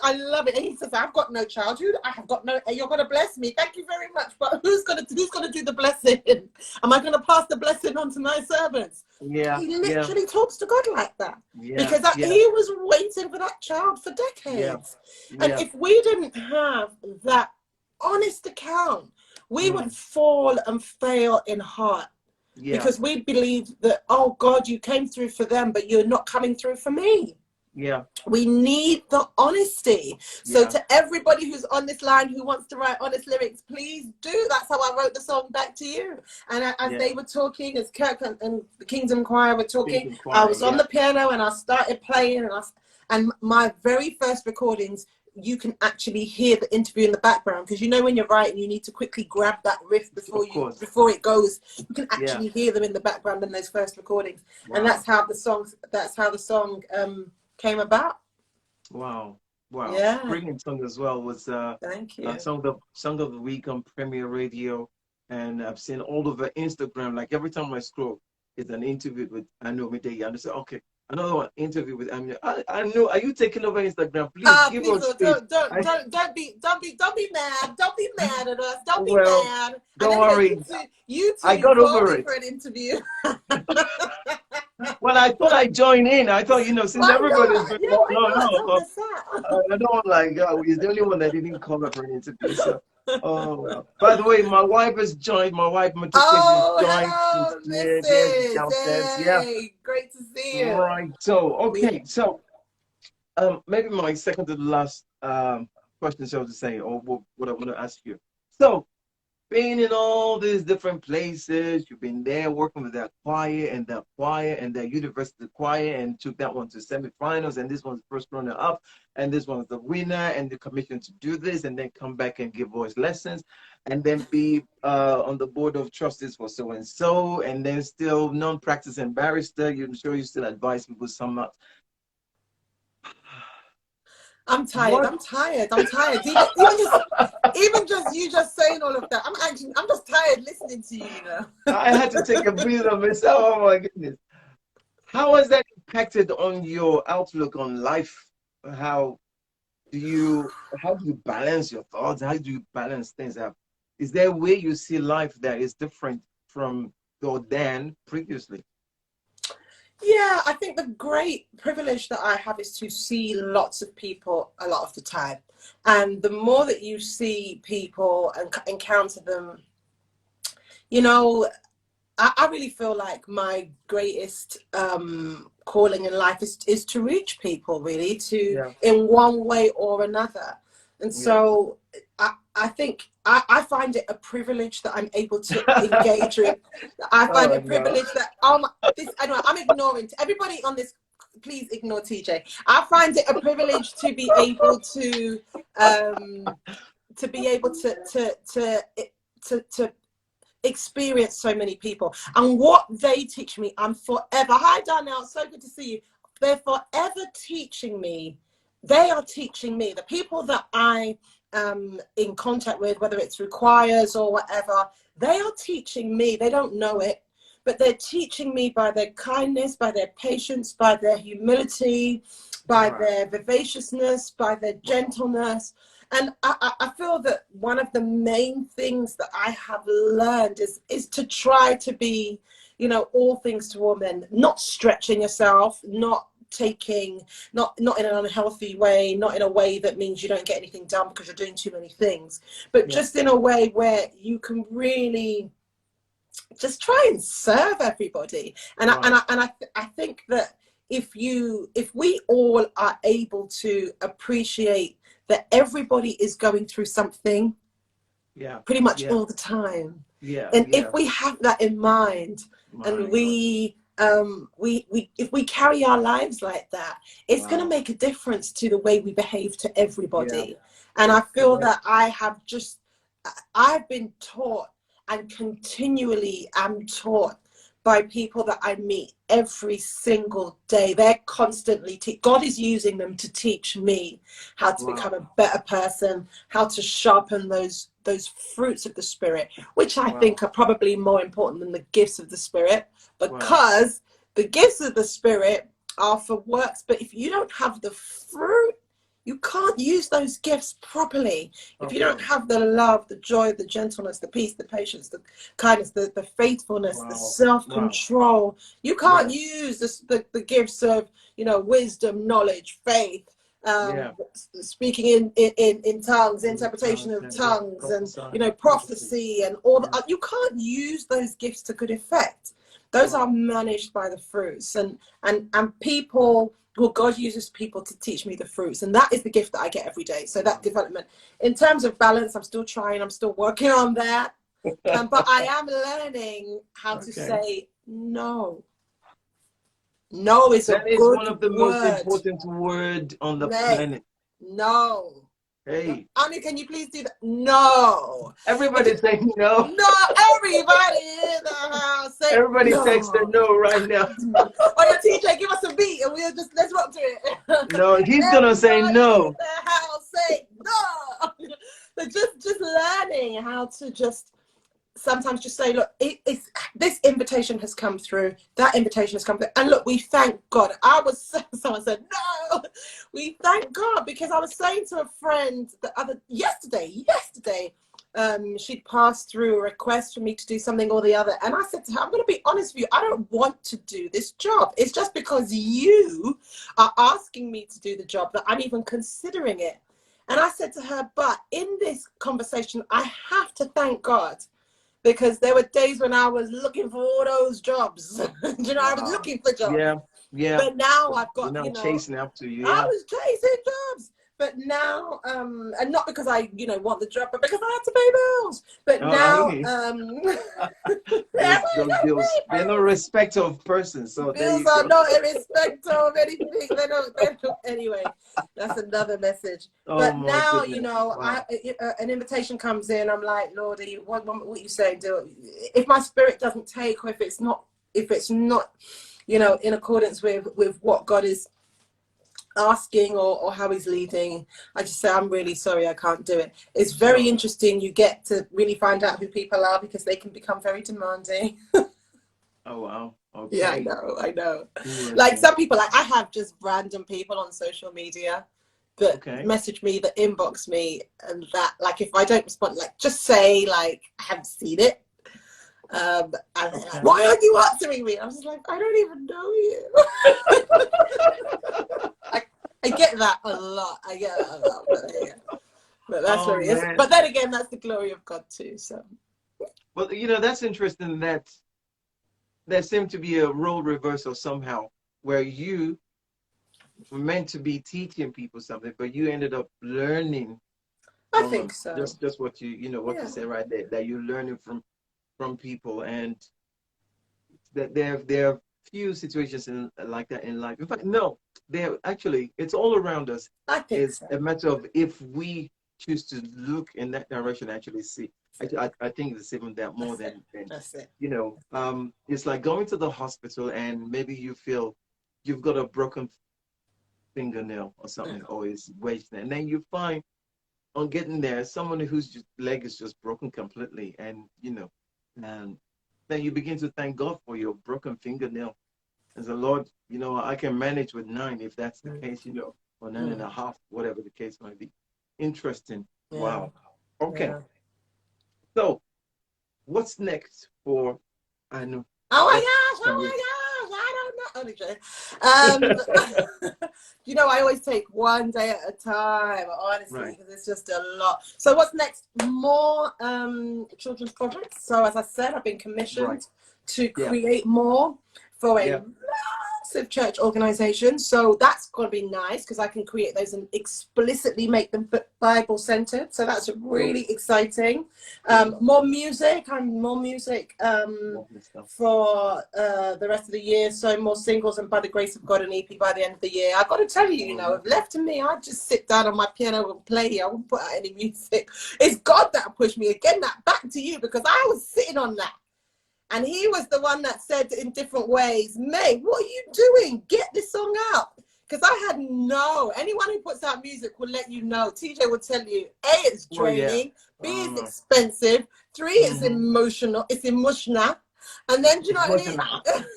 I love it. And he says, I've got no child. I have got no, you're going to bless me. Thank you very much. But who's going to do the blessing? Am I going to pass the blessing on to my servants? Yeah. He literally talks to God like that. Yeah. Because he was waiting for that child for decades. Yeah. And if we didn't have that honest account, we would fall and fail in heart. Yeah. Because we believe that, oh God, you came through for them, but you're not coming through for me. Yeah. We need the honesty. So to everybody who's on this line who wants to write honest lyrics, please do. That's how I wrote the song Back to You. And as they were talking, as Kirk and the Kingdom Choir were talking, I was on the piano and I started playing, and my very first recordings, you can actually hear the interview in the background, because you know when you're writing you need to quickly grab that riff before it goes. You can actually hear them in the background in those first recordings. And that's how the song came about. Wow. Wow, Yeah, brilliant song as well. Was thank you. song of the week on Premier Radio, and I've seen all over Instagram. Like every time I scroll, it's an interview with Omideyi, and I say, okay, another one interview with Amina. I know. Are you taking over Instagram? Please Ah, give please us space. don't be mad. Don't be mad at us. Don't be Well, mad. And don't anyway, worry, you I two got call over me it. for an interview. Well, I thought I'd join in. I thought, since Why everybody's not? doing, Yeah, no, why no, not? Don't no. miss out. I don't like he's the only one that didn't come up for an interview. So, oh well. By the way, my wife has joined. My wife Matukwes has Oh, joined. She's hello, here. There's Mrs. downstairs. Yeah. Hey, great to see you. Right. So, Yeah. okay. So, maybe my second to the last question, so to say, or what I want to ask you. So, being in all these different places, you've been there working with that choir and that university choir, and took that one to semifinals, and this one's first runner up, and this one's the winner, and the commission to do this, and then come back and give voice lessons, and then be on the board of trustees for so and so, and then still non-practicing barrister. I'm sure you still advise people some. I'm tired. What? I'm tired. I'm tired. Even just you just saying all of that. I'm just tired listening to you, you know. I had to take a breather myself. Oh my goodness. How has that impacted on your outlook on life? How do you how do you balance your thoughts? How do you balance things out? Is there a way you see life that is different from or than previously? Yeah, I think the great privilege that I have is to see lots of people a lot of the time. And the more that you see people and encounter them, you know, I really feel like my greatest calling in life is to reach people, really, to Yeah, in one way or another. And yeah. so I think I find it a privilege that I'm able to engage with. I find Oh it a no. privilege that anyway, I'm ignoring everybody on this. Please ignore TJ. I find it a privilege to be able um, to be able to experience so many people, and what they teach me, I'm forever. Hi Darnell, so good to see you. They're forever teaching me. They are teaching me. The people that I am in contact with, whether it's through choirs or whatever, they are teaching me. They don't know it, but they're teaching me by their kindness, by their patience, by their humility, by Right. their vivaciousness, by their gentleness. And I feel that one of the main things that I have learned is to try to be, all things to all men, not stretching yourself, not in an unhealthy way, not in a way that means you don't get anything done because you're doing too many things, but Yeah. just in a way where you can really just try and serve everybody. And Right. I think that if we all are able to appreciate that everybody is going through something Yeah. pretty much Yeah. all the time, Yeah. and if Yeah. we have that in mind, and My God. we if we carry our lives like that, it's going to Wow. make a difference to the way we behave to Yeah. everybody. And I feel Correct. that I've been taught, and continually am taught by people that I meet every single day. They're constantly God is using them to teach me how to become Wow. a better person, how to sharpen those fruits of the spirit, which I Wow. think are probably more important than the gifts of the spirit, Wow. because the gifts of the spirit are for works, but if you don't have the fruit, you can't use those gifts properly. If you don't Properly. have the love, the joy, the gentleness, the peace, the patience, the kindness, the faithfulness, the Wow. Wow. self-control, you can't Yeah. use the gifts of wisdom, knowledge, faith, Yeah. speaking in tongues, interpretation of Yeah. tongues, and Prophesy. Prophecy. prophecy, and all Yeah. you can't use those gifts to good effect. Those are Wow. managed by the fruits, and people. Well, God uses people to teach me the fruits, and that is the gift that I get every day. So that Wow. development, in terms of balance, I'm still trying. I'm still working on that, but I am learning how to Okay. say no. No is a That is one good of the most word. important word on the Nay, planet. no. Hey, Annie, can you please do that? No. everybody's saying no. No, everybody in the house say Everybody text no. her no right now. Oh yeah, TJ, give us a beat and we'll just let's rock to it. No, he's gonna say Everybody no. in the house say no. But just learning how to just sometimes just say, look, it's this invitation has come through, that invitation has come through, and look, we thank God. Someone said no, we thank God, because I was saying to a friend yesterday, she'd passed through a request for me to do something or the other, and I said to her, I'm going to be honest with you, I don't want to do this job. It's just because you are asking me to do the job that I'm even considering it. And I said to her, but in this conversation, I have to thank God, because there were days when I was looking for all those jobs. You know, I was looking for jobs. Yeah, yeah. But now I've got, You're not chasing after you. I Yeah. was chasing jobs. But now, and not because I, want the job, but because I had to pay bills. But now, those bills, they're no respect of persons. So there bills you are go. not in respect of anything. They don't. Anyway, that's another message. Oh But my now, goodness. Wow. an invitation comes in. I'm like, Lord, what you say? Do if my spirit doesn't take, or if it's not, in accordance with what God is asking, or how he's leading, I just say, I'm really sorry, I can't do it. It's very interesting. You get to really find out who people are, because they can become very demanding. Oh wow. Okay. Yeah, I know. Like some people, like I have just random people on social media that message me, that inbox me, and that, like, if I don't respond, like, just say, like, I haven't seen it. And like, why aren't you answering me? I was like, I don't even know you. I get that a lot. But that's where it is. But then again, that's the glory of God too. So. Well, that's interesting that there seemed to be a role reversal somehow, where you were meant to be teaching people something, but you ended up learning. I think so. Just what you said right there, that you're learning from people, and that there are few situations like that in life. In fact, no, it's all around us. I think it's a matter of if we choose to look in that direction, actually see. I think it's even that more than that's it. It's like going to the hospital and maybe you feel you've got a broken fingernail or something, or it's wedged there, and then you find on getting there someone whose leg is just broken completely, and and then you begin to thank God for your broken fingernail. As the Lord, I can manage with 9 if that's the case, or 9.5, whatever the case might be. Interesting. Yeah. Wow. Okay. Yeah. So, what's next for Anu? Oh my gosh! I don't know. I always take one day at a time, honestly, because it's just a lot. So what's next? More children's projects. So as I said, I've been commissioned to create more for a massive church organization. So that's going to be nice, because I can create those and explicitly make them Bible centered. So that's really exciting. More music for the rest of the year. So more singles, and by the grace of God, an EP by the end of the year. I've got to tell you, if left to me, I'd just sit down on my piano and play. I wouldn't put out any music. It's God that pushed me. Again, that back to you, because I was sitting on that. And he was the one that said in different ways, May, what are you doing? Get this song out. Because I had anyone who puts out music will let you know. TJ will tell you, A, it's draining. B, it's expensive. 3, it's emotional. It's emotional. And then, do you know what I mean?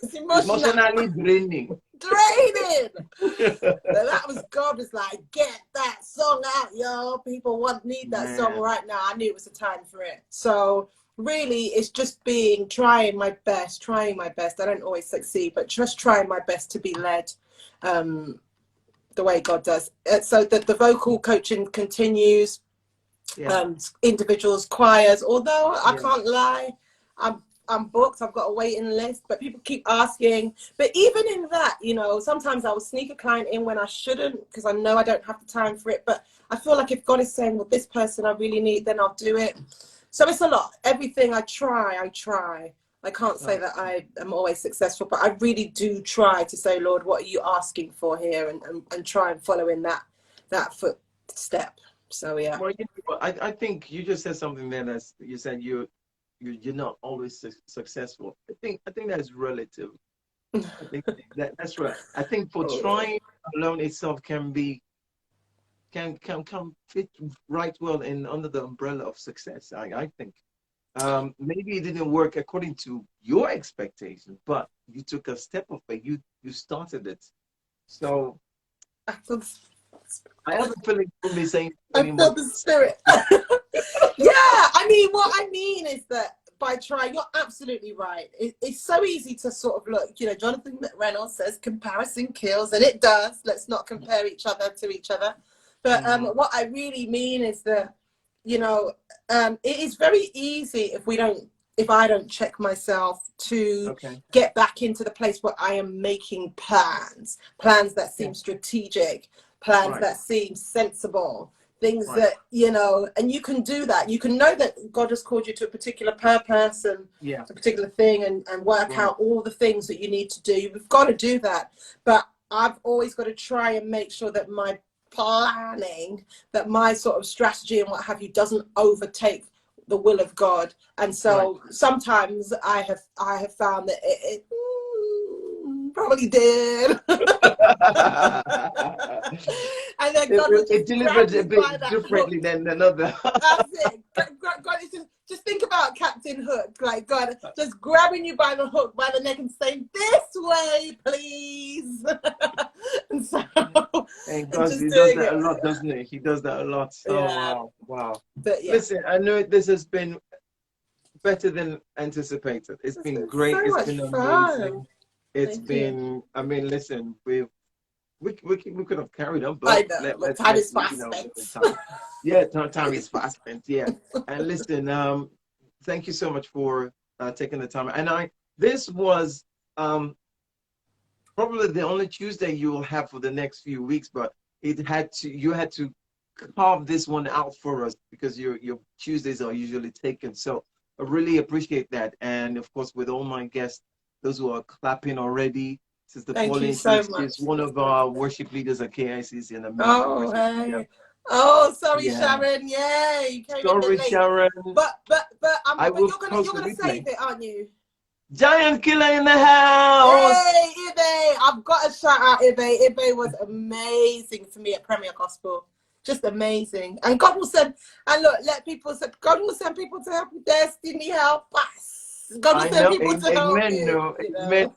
It's emotionally draining. Draining. So that was God was like, get that song out, yo. People need that song right now. I knew it was the time for it. So really, it's just trying my best. I don't always succeed, but just trying my best to be led the way God does. So the vocal coaching continues, individuals, choirs, although I can't lie, I'm booked, I've got a waiting list, but people keep asking. But even in that, sometimes I will sneak a client in when I shouldn't, because I know I don't have the time for it. But I feel like if God is saying, well, this person I really need, then I'll do it. So it's a lot. Everything I try. I can't say that I am always successful, but I really do try to say, Lord, what are you asking for here? And try and follow in that footstep. So, yeah. Well, I think you just said something there. You said you're not always successful. I think that's relative. I think that's right. I think for trying alone itself can fit right well in under the umbrella of success. I think. Maybe it didn't work according to your expectations, but you took a step of it. You started it. So I feel, I have a feeling you'll be saying I feel the spirit. Yeah, I mean, what I mean is that by trying, you're absolutely right. It's so easy to sort of look, you know, Jonathan McReynolds says comparison kills, and it does. Let's not compare each other to each other. But what I really mean is that, you know, it is very easy if I don't check myself to get back into the place where I am making plans that seem strategic, plans that seem sensible, things that, you know, and you can do that. You can know that God has called you to a particular purpose and a particular thing and work out all the things that you need to do. You've got to do that. But I've always got to try and make sure that my planning, that my sort of strategy and what have you doesn't overtake the will of God. And so sometimes I have found that it probably did. And then God would just delivered a bit by that differently hook. than another. That's it. God is just think about Captain Hook, like God just grabbing you by the hook, by the neck, and saying, "This way, please." And so, and God, he does that a lot, doesn't he? He does that a lot. Oh wow. But listen, I know this has been better than anticipated. It's been great. It's been amazing. It's been. I mean, listen, we could have carried on, but time is fast spent. Time is fast spent. Yeah, and listen, thank you so much for taking the time. And this was probably the only Tuesday you will have for the next few weeks, but you had to carve this one out for us because your Tuesdays are usually taken. So I really appreciate that. And of course, with all my guests, those who are clapping already. Sister Pauline, she's one of our worship leaders at KICC and amazing. Oh, hey. Oh, sorry, Sharon. Yeah, you came in a bit late. Sharon. But you're gonna save it, aren't you? Giant Killer in the house. Hey, Ibe. I've got to shout out Ibe. Ibe was amazing to me at Premier Gospel. Just amazing. And God will send, and look, God will send people to help destiny help us. God will send people to help you. Amen.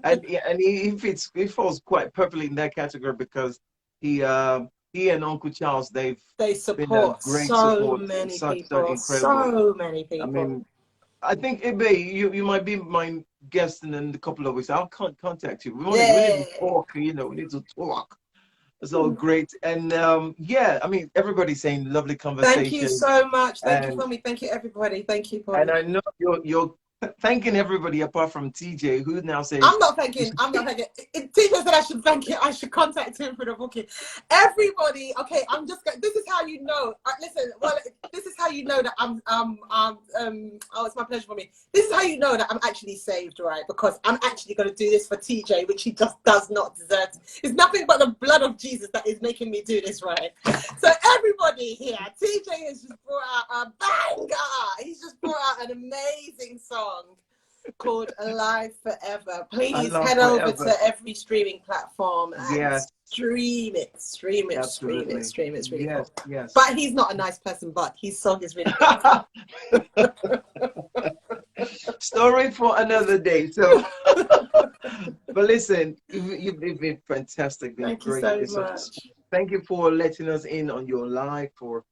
And he falls quite perfectly in that category because he and Uncle Charles, they support so many people. So many people. I mean, I think Ibe, you might be my guest in a couple of weeks. I'll contact you. We need to talk. You know, we need to talk. So great. And I mean, everybody's saying lovely conversation. Thank you so much. Thank you for me. Thank you, everybody. Thank you, Paul. And I know you're thanking everybody apart from TJ, who now says I'm not thanking. TJ said I should thank him. I should contact him for the booking. Everybody, okay. I'm just. This is how you know. Listen. Well, this is how you know that I'm. Oh, it's my pleasure for me. This is how you know that I'm actually saved, right? Because I'm actually going to do this for TJ, which he just does not deserve. It's nothing but the blood of Jesus that is making me do this, right? So everybody here, TJ has just brought out a banger. He's just brought out an amazing song called Alive Forever. Please head over to every streaming platform and stream it. It's really cool. Yes. But he's not a nice person, but his song is really good. Story for another day. So but listen, you've been fantastic. Been great. Thank you so much. Thank you for letting us in on your live, for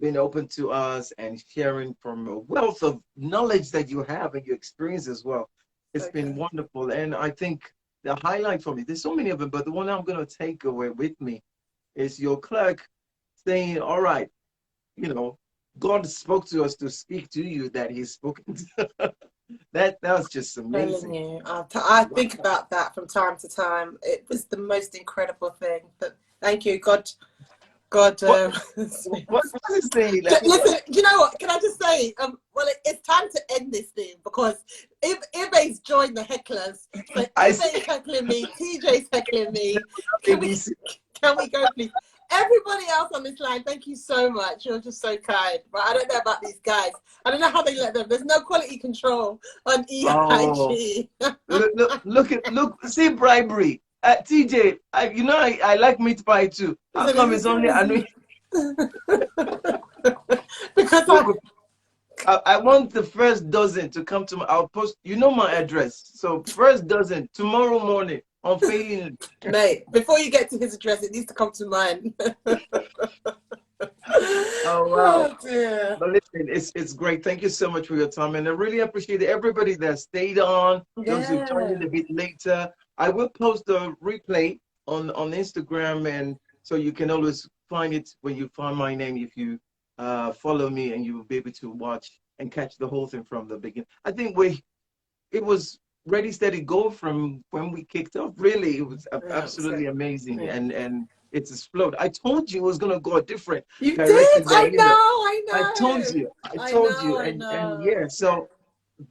being open to us and sharing from a wealth of knowledge that you have and your experience as well. It's been wonderful. And I think the highlight for me, there's so many of them, but the one I'm going to take away with me is your clerk saying, all right, you know, God spoke to us to speak to you that he's spoken to. That was just amazing. You. I think about that from time to time. It was the most incredible thing. But thank you, God. What's his thing? Listen, you know what? Can I just say? Well, it's time to end this thing because Ibe's joined the hecklers. So Ibe's heckling me, TJ's heckling me. Can we go, please? Everybody else on this line, thank you so much. You're just so kind. But I don't know about these guys. I don't know how they let them. There's no quality control on EIG. Oh, look, see bribery. TJ, I like meat pie too. How come it's only, I know, Because I want the first dozen to come to my, I'll post, my address. So first dozen, tomorrow morning, unfailing. mate, before you get to his address, it needs to come to mine. Oh, wow. Oh, dear. But listen, it's great. Thank you so much for your time. And I really appreciate everybody that stayed on, those who joined in a bit later. I will post the replay on Instagram, and so you can always find it when you find my name if you follow me, and you will be able to watch and catch the whole thing from the beginning. I think it was ready, steady, go from when we kicked off. Really, it was absolutely amazing, and it's exploded. I told you it was gonna go a different You direction. did. I know. I told you, and yeah. So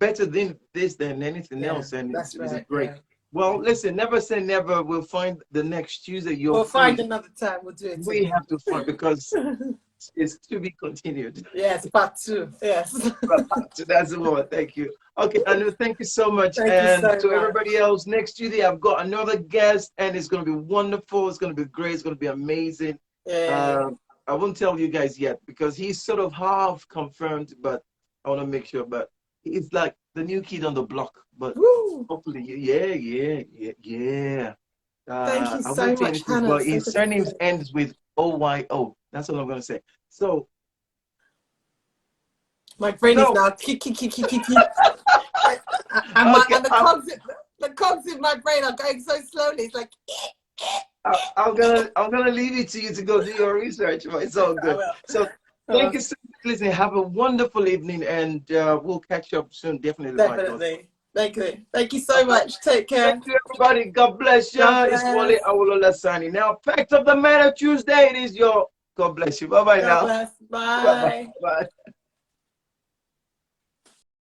better than this than anything else, and That's it's right. great. Yeah. Well, listen, never say never. We'll find the next Tuesday you're We'll free. find another time. We'll do it. We have to find, because it's to be continued. Yes, part 2. Yes. That's the one. Thank you. Okay, Anu, thank you so much. Thank and you so to much. everybody else, next Tuesday I've got another guest, and it's going to be wonderful. It's going to be great. It's going to be amazing. Yeah. I won't tell you guys yet because he's sort of half confirmed, but I want to make sure. But he's like the new kid on the block. But Woo. hopefully, yeah. Thank you I so won't say much, anything, Hannah. but his surname ends with OYO. That's all I'm going to say. So. My brain is now and the cogs in my brain are going so slowly. It's like I'm gonna leave it to you to go do your research, but it's all good. So thank you so much, listen. Have a wonderful evening, and we'll catch up soon. Definitely. Thank you so much. Take care. Thank you, everybody. God bless you. God It's bless. Wole Awolola signing. Now, Fact of the Matter Tuesday. It is your God bless you. Bye bye now. God bless. Bye. Bye.